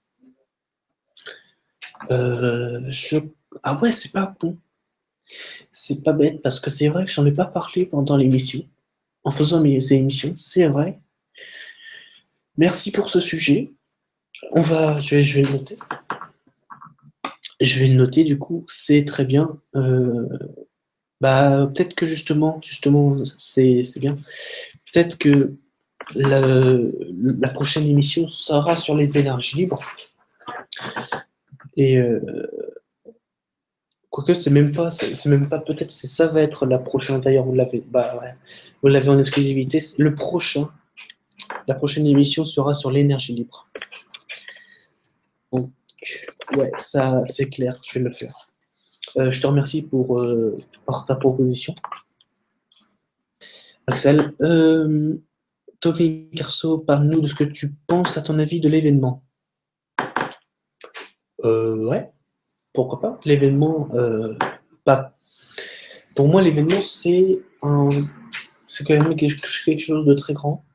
Je... Ah ouais, c'est pas bon. C'est pas bête parce que c'est vrai que j'en ai pas parlé pendant l'émission. En faisant mes émissions, c'est vrai. Merci pour ce sujet. Je vais le noter. Je vais le noter, du coup, c'est très bien. Bah, peut-être que justement, c'est bien. Peut-être que la prochaine émission sera sur les énergies libres. Et quoique, c'est même pas peut-être, ça va être la prochaine. D'ailleurs, vous l'avez en exclusivité. La prochaine émission sera sur l'énergie libre. Donc, ouais, ça, c'est clair, je vais le faire. Je te remercie pour ta proposition. Axel, Tommy Garceau, parle-nous de ce que tu penses, à ton avis, de l'événement. Ouais, pourquoi pas. L'événement, pour moi, l'événement, c'est quand même quelque chose de très grand.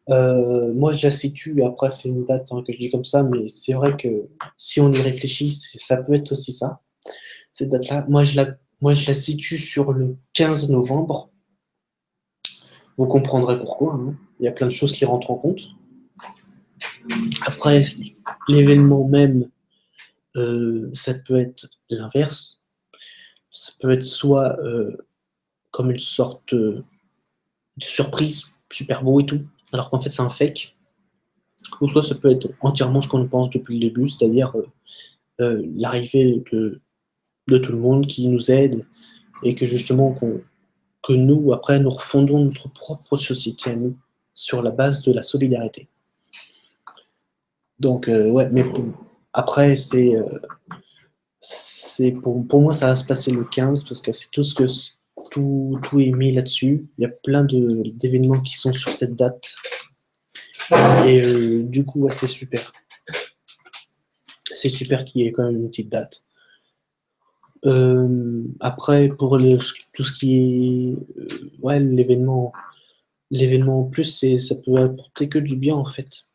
Moi, je la situe, après, c'est une date que je dis comme ça, mais c'est vrai que si on y réfléchit, ça peut être aussi ça, cette date-là. Moi, je la situe sur le 15 novembre. Vous comprendrez pourquoi, hein. Il y a plein de choses qui rentrent en compte. Après, l'événement même, ça peut être l'inverse. Ça peut être soit comme une sorte de surprise, super beau et tout, alors qu'en fait c'est un fake. Ou soit ça peut être entièrement ce qu'on pense depuis le début, c'est-à-dire l'arrivée de tout le monde qui nous aide et que justement que nous, après, nous refondons notre propre société à nous sur la base de la solidarité. Donc, ouais, mais après, pour moi, ça va se passer le 15 parce que c'est tout est mis là-dessus. Il y a plein d'événements qui sont sur cette date. Et du coup, ouais, c'est super. C'est super qu'il y ait quand même une petite date. Après, pour tout ce qui est ouais, l'événement en plus, ça peut apporter que du bien en fait.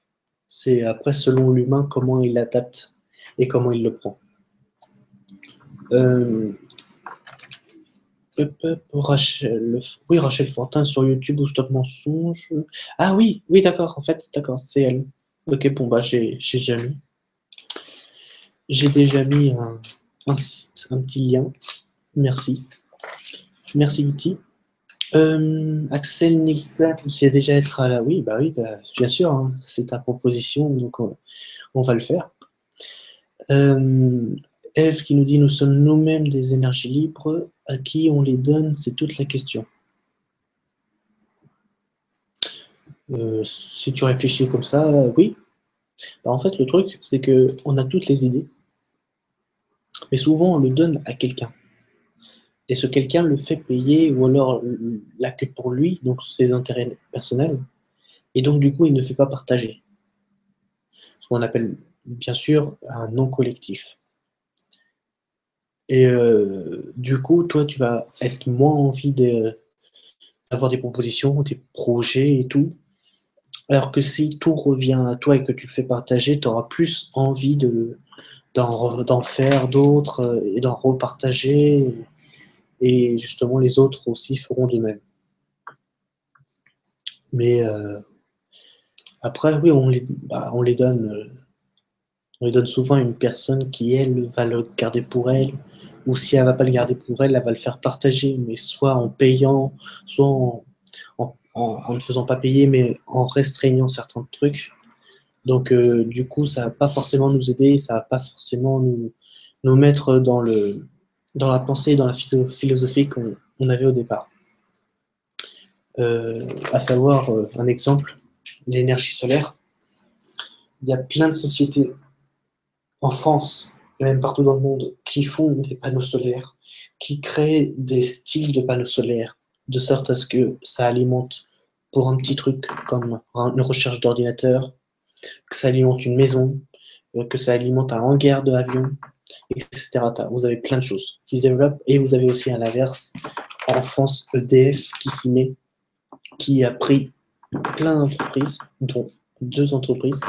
C'est après selon l'humain comment il l'adapte et comment il le prend. Rachel Fortin sur YouTube ou Stop Mensonge. Ah oui, d'accord, en fait, d'accord, c'est elle. Ok, bon, bah, j'ai déjà mis. J'ai déjà mis un site, un petit lien. Merci. Merci, Viti. Axel Nielsen, j'ai déjà être à la. Oui, bah, bien sûr, hein, c'est ta proposition, donc on va le faire. Eve qui nous dit nous sommes nous-mêmes des énergies libres, à qui on les donne, c'est toute la question. Si tu réfléchis comme ça, oui. Bah, en fait, le truc, c'est que on a toutes les idées, mais souvent on le donne à quelqu'un. Et ce quelqu'un le fait payer, ou alors l'a que pour lui, donc ses intérêts personnels, et donc du coup il ne fait pas partager. Ce qu'on appelle bien sûr un non collectif. Et du coup, toi, tu vas être moins envie d'avoir des propositions, des projets et tout. Alors que si tout revient à toi et que tu le fais partager, tu auras plus envie d'en faire d'autres et d'en repartager. Et justement, les autres aussi feront de même. Mais après, oui, on les donne souvent à une personne qui, elle, va le garder pour elle. Ou si elle va pas le garder pour elle, elle va le faire partager, mais soit en payant, soit en ne faisant pas payer, mais en restreignant certains trucs. Donc, du coup, ça va pas forcément nous aider, ça va pas forcément nous mettre dans la pensée, dans la philosophie qu'on avait au départ. À savoir, un exemple, l'énergie solaire. Il y a plein de sociétés en France, et même partout dans le monde, qui font des panneaux solaires, qui créent des styles de panneaux solaires, de sorte à ce que ça alimente pour un petit truc comme une recherche d'ordinateur, que ça alimente une maison, que ça alimente un hangar de avion, etc. Vous avez plein de choses qui se développent, et vous avez aussi à l'inverse, en France, EDF qui s'y met, qui a pris plein d'entreprises, dont 2 entreprises,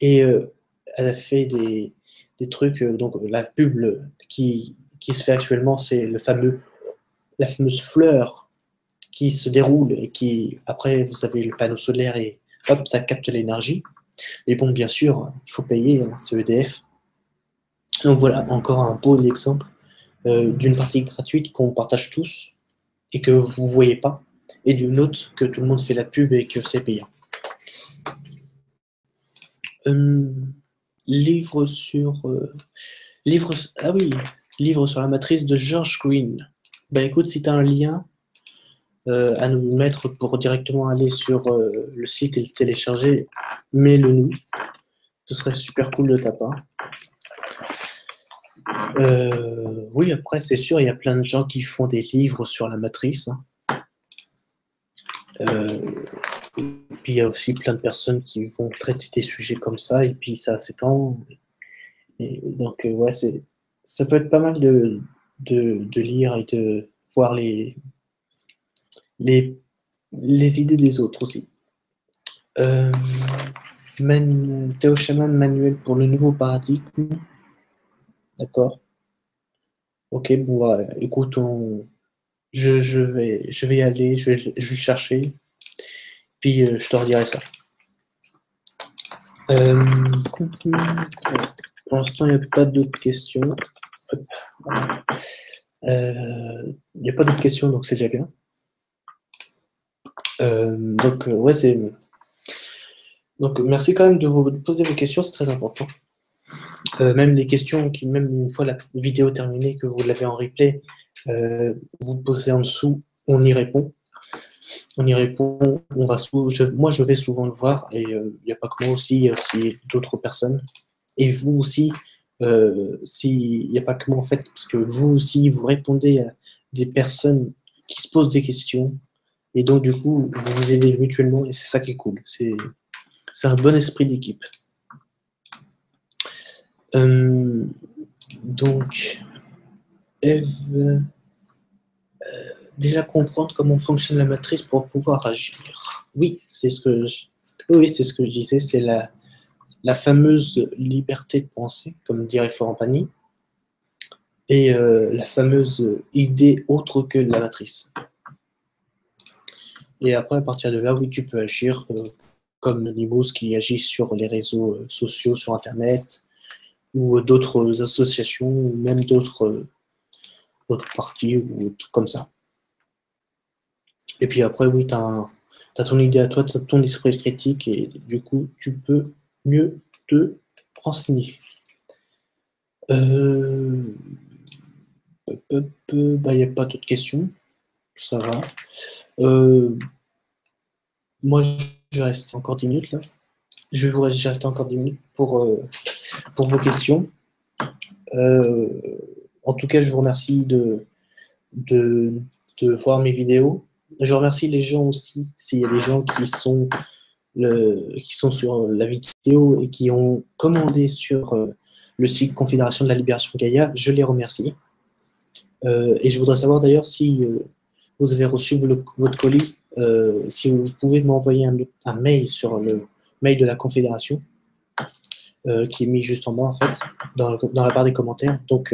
et elle a fait des trucs, donc la pub qui se fait actuellement, c'est la fameuse fleur qui se déroule et qui, après, vous avez le panneau solaire et hop, ça capte l'énergie. Mais bon, bien sûr, il faut payer, hein, c'est EDF. Donc voilà, encore un beau exemple d'une partie gratuite qu'on partage tous et que vous ne voyez pas, et d'une autre que tout le monde fait la pub et que c'est payant. Livre sur... ah oui, livre sur la matrice de George Green. Bah écoute, si tu as un lien à nous mettre pour directement aller sur le site et le télécharger, mets-le nous. Ce serait super cool de ta part. Oui, après, c'est sûr, il y a plein de gens qui font des livres sur la matrice. Hein. Puis il y a aussi plein de personnes qui vont traiter des sujets comme ça, et puis ça s'étend. Et donc, ouais, ça peut être pas mal de lire et de voir les idées des autres aussi. Théo Chaman, manuel pour le nouveau paradigme. D'accord. Ok, bon, bah, écoute, je vais y aller, je vais le chercher, puis je te redirai ça. Pour l'instant, il n'y a pas d'autres questions. Il n'y a pas d'autres questions, donc c'est déjà bien. Donc, ouais, donc, merci quand même de vous poser vos questions, c'est très important. Même les questions qui, même une fois la vidéo terminée, que vous l'avez en replay, vous posez en dessous, on y répond. On y répond, moi je vais souvent le voir, et il n'y a pas que moi aussi, il y a aussi d'autres personnes. Et vous aussi, il n'y a pas que moi en fait, parce que vous aussi, vous répondez à des personnes qui se posent des questions, et donc du coup, vous vous aidez mutuellement, et c'est ça qui est cool. C'est un bon esprit d'équipe. Donc, Eve, déjà comprendre comment fonctionne la matrice pour pouvoir agir. Oui, c'est ce que je disais, c'est la fameuse liberté de penser, comme dirait Florent Pagny, et la fameuse idée autre que la matrice. Et après, à partir de là, oui, tu peux agir comme Nibos qui agit sur les réseaux sociaux, sur Internet, ou d'autres associations, ou même d'autres partis, ou trucs comme ça. Et puis après, oui, tu as ton idée à toi, tu as ton esprit critique, et du coup, tu peux mieux te renseigner. Bah, il n'y a pas d'autres questions, ça va. Moi, je reste encore 10 minutes là. Je vais vous rester encore 10 minutes pour vos questions. En tout cas, je vous remercie de voir mes vidéos. Je remercie les gens aussi, s'il y a des gens qui sont sur la vidéo et qui ont commandé sur le site Confédération de la Libération Gaïa, je les remercie. Et je voudrais savoir d'ailleurs si vous avez reçu votre colis, si vous pouvez m'envoyer un mail sur le mail de la Confédération, qui est mis juste en bas en fait, dans la barre des commentaires. Donc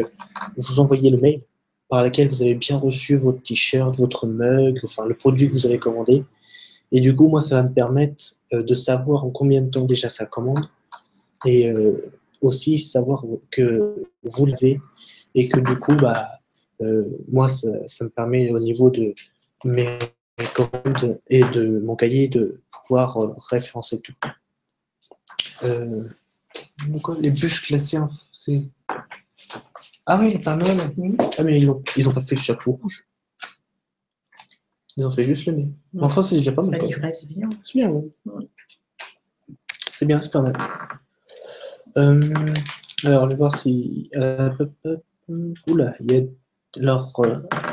vous envoyez le mail par lequel vous avez bien reçu votre t-shirt, votre mug, enfin le produit que vous avez commandé. Et du coup, moi, ça va me permettre de savoir en combien de temps déjà ça commande, et aussi savoir que vous l'avez, et que du coup, bah, moi, ça me permet au niveau de mes commandes et de mon cahier de pouvoir référencer tout. Quoi, les bûches classées, hein, c'est... Ah oui, le Père Noël. Ah mais ils ont pas fait le chapeau rouge. Ils ont fait juste le nez. Enfin, c'est déjà pas mal. C'est bien. C'est bien, ouais. C'est bien, c'est pas mal. Alors, je vais voir si... oula, il y a... Alors,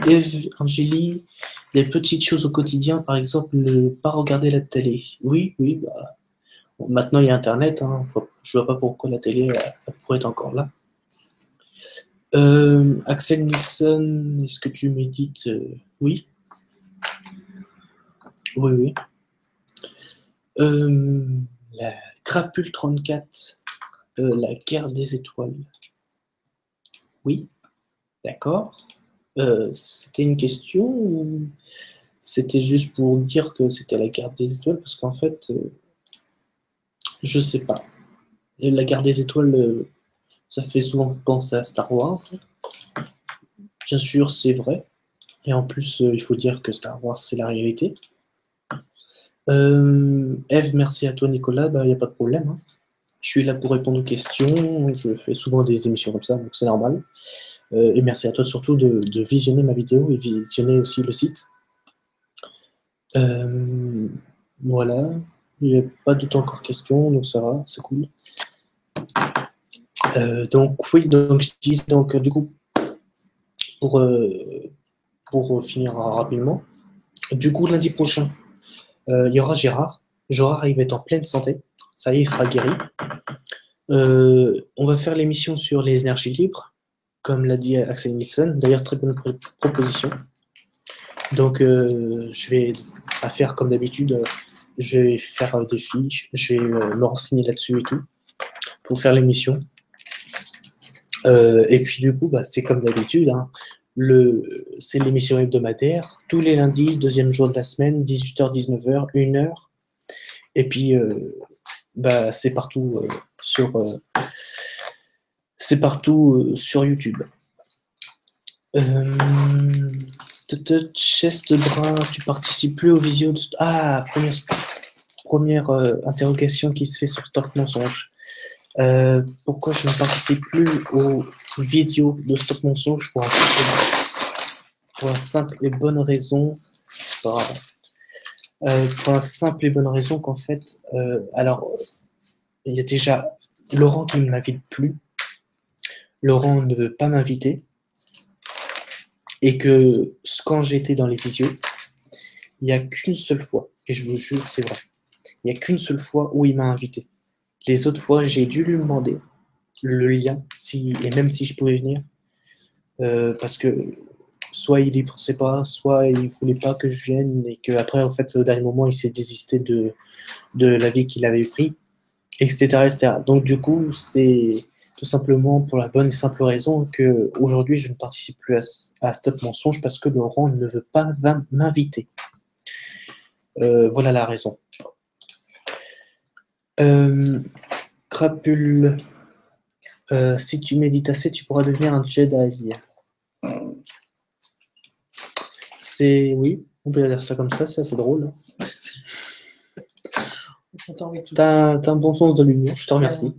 Eve, Angélie, des petites choses au quotidien, par exemple, ne pas regarder la télé. Oui, bah... Bon, maintenant, il y a Internet, hein, je vois pas pourquoi la télé pourrait être encore là. Axel Nilsson, est-ce que tu médites? Oui. Oui. La Crapule 34, la guerre des étoiles. Oui, d'accord. C'était une question ou c'était juste pour dire que c'était la guerre des étoiles? Parce qu'en fait, je sais pas. Et la guerre des étoiles, ça fait souvent penser à Star Wars. Bien sûr, c'est vrai. Et en plus, il faut dire que Star Wars, c'est la réalité. Eve, merci à toi Nicolas, il n'y a pas de problème. Hein. Je suis là pour répondre aux questions, je fais souvent des émissions comme ça, donc c'est normal. Et merci à toi surtout de visionner ma vidéo et visionner aussi le site. Voilà, il n'y a pas de temps encore question, donc ça va, c'est cool. Donc oui, donc je disais donc du coup, pour finir rapidement, du coup lundi prochain, il y aura Gérard. Gérard, il va être en pleine santé. Ça y est, il sera guéri. On va faire l'émission sur les énergies libres, comme l'a dit Axel Nilsson. D'ailleurs, très bonne proposition. Donc, je vais faire comme d'habitude. Je vais faire des fiches. Je vais me renseigner là-dessus et tout pour faire l'émission. Et puis, du coup, c'est comme d'habitude. Hein, c'est l'émission hebdomadaire. Tous les lundis, deuxième jour de la semaine, 18h, 19h, 1h. Et puis, c'est partout sur YouTube. Chest Brun, tu participes plus aux visio de... Ah, première interrogation qui se fait sur Stop Mensonge. Pourquoi je ne participe plus aux vidéos de Stop Mensonge pour une simple et bonne raison. Pour la simple et bonne raison qu'en fait, alors, il y a déjà Laurent qui ne m'invite plus. Laurent ne veut pas m'inviter. Et que quand j'étais dans les visios, il n'y a qu'une seule fois, et je vous jure, c'est vrai, il n'y a qu'une seule fois où il m'a invité. Les autres fois, j'ai dû lui demander le lien, et même si je pouvais venir, parce que soit il y pensait pas, soit il voulait pas que je vienne, et qu'après, en fait, au dernier moment, il s'est désisté de l'avis qu'il avait pris, etc., etc. Donc, du coup, c'est tout simplement pour la bonne et simple raison que aujourd'hui je ne participe plus à Stop Mensonge parce que Laurent ne veut pas m'inviter. Voilà la raison. Crapule, si tu médites assez, tu pourras devenir un Jedi. Oui, on peut dire ça comme ça, c'est assez drôle. T'as un bon sens de l'humour, je te remercie.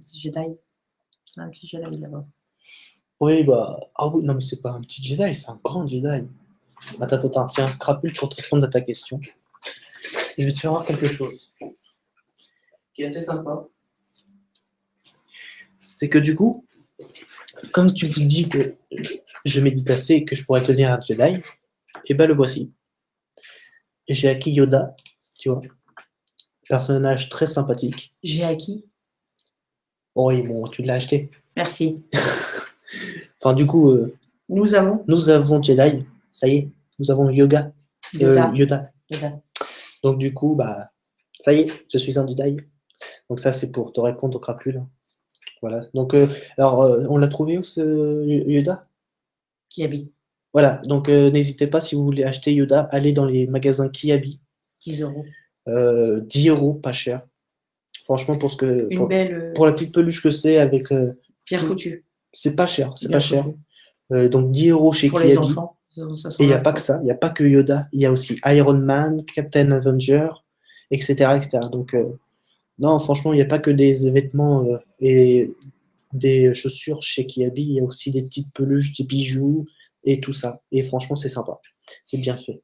Un petit Jedi là-bas. Oui, ah oui, non, mais c'est pas un petit Jedi, c'est un grand Jedi. Attends, tiens, Crapule, pour te répondre à ta question. Je vais te faire voir quelque chose qui est assez sympa. C'est que du coup, comme tu me dis que je médite assez et que je pourrais devenir un Jedi, et le voici. J'ai acquis Yoda, tu vois. Personnage très sympathique. J'ai acquis. Oh oui, bon, tu l'as acheté. Merci. Enfin, du coup, nous avons Jedi. Ça y est, nous avons Yoda. Yoda. Donc du coup, ça y est, je suis un Jedi. Donc ça, c'est pour te répondre au crapule. Voilà. Donc, alors, on l'a trouvé où, ce Yoda? Kiabi. Voilà. Donc, n'hésitez pas, si vous voulez acheter Yoda, allez dans les magasins Kiabi. 10 €. 10 €, pas cher. Franchement, pour belle... pour la petite peluche que c'est, avec... bien foutu. C'est pas cher, c'est pas cher. Donc 10 € chez pour Kiabi. Les enfants. Et il n'y a pas que ça, il n'y a pas que Yoda, il y a aussi Iron Man, Captain Avenger, etc. etc. Donc, non, franchement, il n'y a pas que des vêtements et des chaussures chez Kiabi, il y a aussi des petites peluches, des bijoux et tout ça. Et franchement, c'est sympa. C'est bien fait.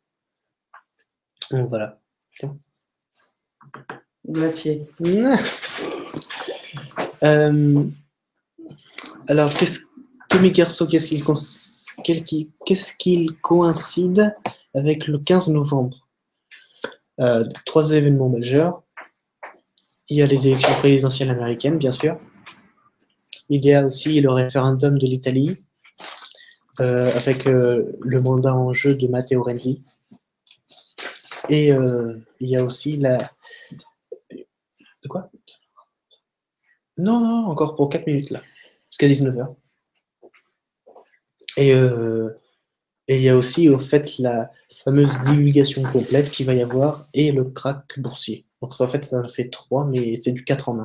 Donc voilà. Moitié. Alors, Tommy Garceau, qu'est-ce qu'il coïncide avec le 15 novembre? 3 événements majeurs. Il y a les élections présidentielles américaines, bien sûr. Il y a aussi le référendum de l'Italie, avec le mandat en jeu de Matteo Renzi. Et il y a aussi la... De quoi? Non, non, encore pour 4 minutes, là. Jusqu'à 19h. Et il y a aussi, au fait, la fameuse divulgation complète qu'il va y avoir et le crack boursier. Donc, en fait, ça en fait 3, mais c'est du 4 en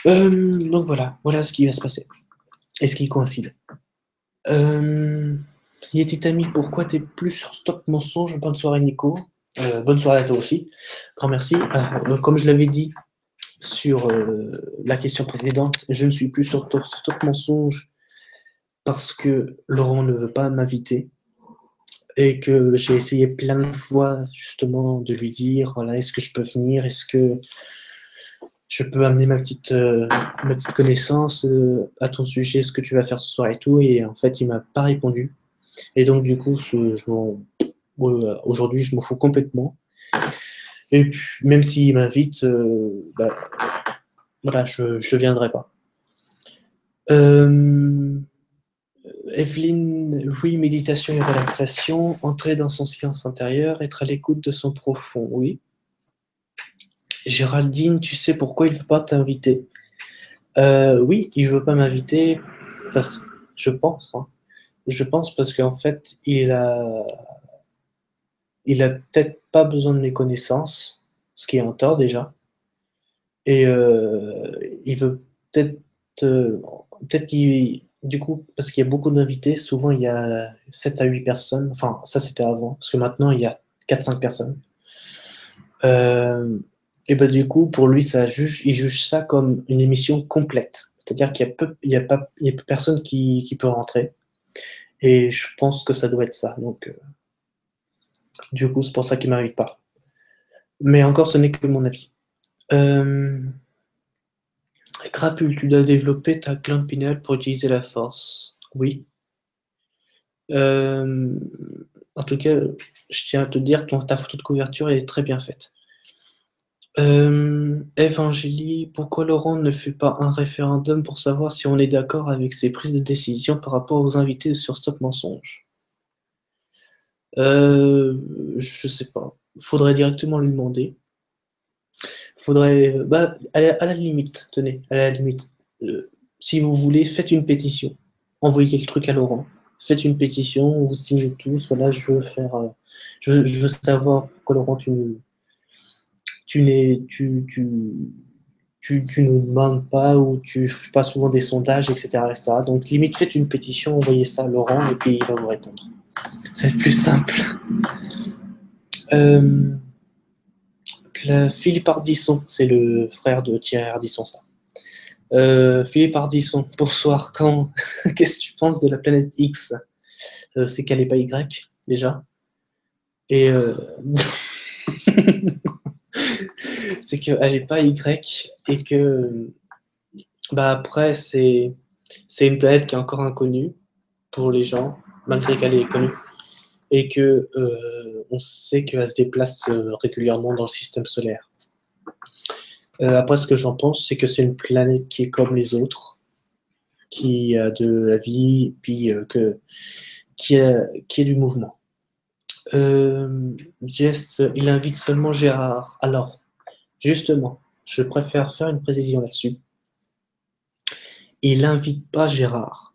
1. Donc, voilà ce qui va se passer. Et ce qui coïncide. Yeti pourquoi t'es plus sur Stop Mensonge? Bonne soirée, Nico. Bonne soirée à toi aussi. Grand merci. Alors, comme je l'avais dit sur la question précédente, je ne suis plus sur Stop Mensonge parce que Laurent ne veut pas m'inviter et que j'ai essayé plein de fois justement de lui dire voilà, est-ce que je peux venir, est-ce que je peux amener ma petite connaissance à ton sujet, ce que tu vas faire ce soir et tout, et en fait il m'a pas répondu. Et donc du coup aujourd'hui je m'en fous complètement. Et puis même s'il m'invite, voilà, je viendrai pas. Evelyne, oui, méditation et relaxation, entrer dans son silence intérieur, être à l'écoute de son profond, oui. Géraldine, tu sais pourquoi il ne veut pas t'inviter? Oui, il ne veut pas m'inviter parce que je pense, hein. Je pense parce qu'en fait, il a peut-être pas besoin de mes connaissances, ce qui est en tort déjà. Et il veut peut-être, euh, peut-être qu'il, du coup, parce qu'il y a beaucoup d'invités, souvent il y a 7 à 8 personnes. Enfin, ça c'était avant, parce que maintenant il y a 4-5 personnes. Et ben du coup, pour lui, il juge ça comme une émission complète. C'est-à-dire il y a peu personne qui peut rentrer. Et je pense que ça doit être ça. Donc, du coup, c'est pour ça qu'il m'invite pas. Mais encore, ce n'est que mon avis. Crapule, tu dois développer ta glande pinéale pour utiliser la force. Oui. Euh, En tout cas, je tiens à te dire, ta photo de couverture est très bien faite. Evangélie, pourquoi Laurent ne fait pas un référendum pour savoir si on est d'accord avec ses prises de décision par rapport aux invités sur Stop Mensonge? Je sais pas. Faudrait directement lui demander. Faudrait, bah, à la limite, tenez, à la limite, si vous voulez, faites une pétition. Envoyez le truc à Laurent. Faites une pétition, vous signez tous. Voilà, je veux faire, je veux savoir pourquoi Laurent, tu n'es, tu ne demandes pas ou tu fais pas souvent des sondages, etc., etc. Donc, limite, faites une pétition, envoyez ça à Laurent et puis il va vous répondre. C'est le plus simple. Philippe Ardisson, c'est le frère de Thierry Ardisson, ça. Philippe Ardisson, bonsoir. Qu'est-ce que tu penses de la planète X? C'est qu'elle n'est pas Y, déjà. Et c'est qu'elle n'est pas Y et que bah après c'est une planète qui est encore inconnue pour les gens, malgré qu'elle est connue. Et que on sait qu'elle se déplace régulièrement dans le système solaire. Après, ce que j'en pense, c'est que c'est une planète qui est comme les autres, qui a de la vie, puis qui a du mouvement. Geste, il invite seulement Gérard. Alors, justement, je préfère faire une précision là-dessus. Il n'invite pas Gérard.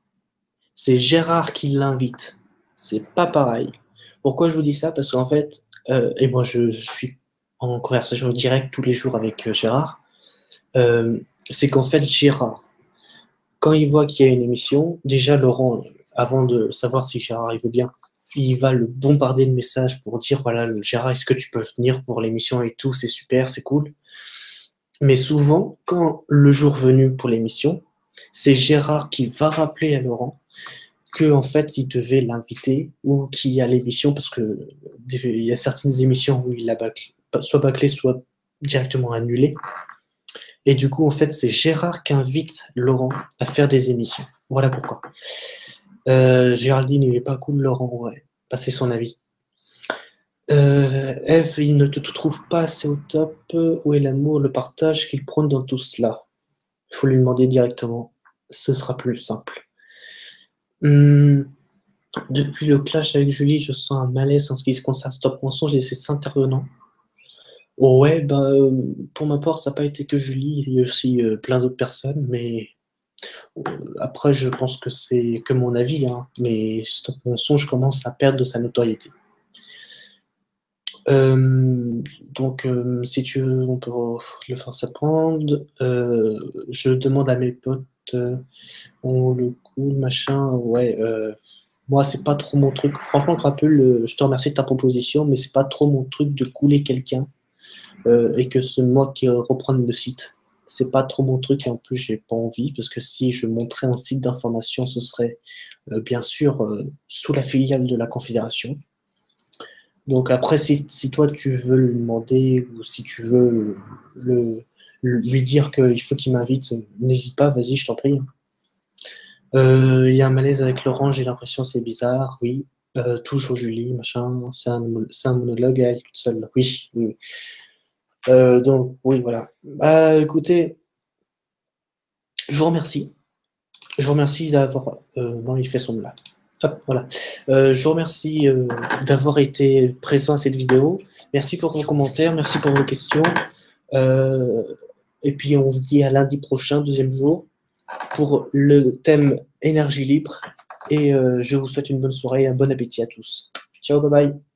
C'est Gérard qui l'invite. C'est pas pareil. Pourquoi je vous dis ça? Parce qu'en fait, et moi je suis en conversation directe tous les jours avec Gérard, c'est qu'en fait Gérard, quand il voit qu'il y a une émission, déjà Laurent avant de savoir si Gérard il veut bien, il va le bombarder de messages pour dire voilà, Gérard, est-ce que tu peux venir pour l'émission et tout, c'est super, c'est cool. Mais souvent, quand le jour venu pour l'émission, c'est Gérard qui va rappeler à Laurent que en fait il devait l'inviter ou qu'il y a l'émission parce que il y a certaines émissions où il a soit bâclé, soit directement annulé. Et du coup, en fait, c'est Gérard qui invite Laurent à faire des émissions. Voilà pourquoi. Géraldine, il est pas cool, Laurent, ouais. Passer son avis. Eve, il ne te trouve pas assez au top. Où est l'amour, le partage qu'il prône dans tout cela? Il faut lui demander directement. Ce sera plus simple. Depuis le clash avec Julie, je sens un malaise en ce qui se concerne Stop Mensonge et ses intervenants. Oh ouais, pour ma part, ça n'a pas été que Julie, il y a aussi plein d'autres personnes, mais après, je pense que c'est que mon avis, hein, mais Stop Mensonge commence à perdre de sa notoriété. Donc, si tu veux, on peut le faire s'apprendre. Je demande à mes potes, on le cool, machin, ouais. Moi, c'est pas trop mon truc. Franchement, Crapule, je te remercie de ta proposition, mais c'est pas trop mon truc de couler quelqu'un et que c'est moi qui reprenne le site. C'est pas trop mon truc et en plus, j'ai pas envie parce que si je montrais un site d'information, ce serait bien sûr sous la filiale de la Confédération. Donc après, si toi tu veux lui demander ou si tu veux lui dire qu'il faut qu'il m'invite, n'hésite pas, vas-y, je t'en prie. Il y a un malaise avec Laurent, j'ai l'impression c'est bizarre, oui. Toujours Julie, machin, c'est un monologue à elle toute seule. Oui, oui, oui. Donc oui, voilà. Écoutez, je vous remercie. Je vous remercie d'avoir. Non, il fait son là. Hop, voilà. Je vous remercie d'avoir été présent à cette vidéo. Merci pour vos commentaires, merci pour vos questions. Et puis on se dit à lundi prochain, deuxième jour, pour le thème énergie libre. Et je vous souhaite une bonne soirée et un bon appétit à tous. Ciao, bye bye.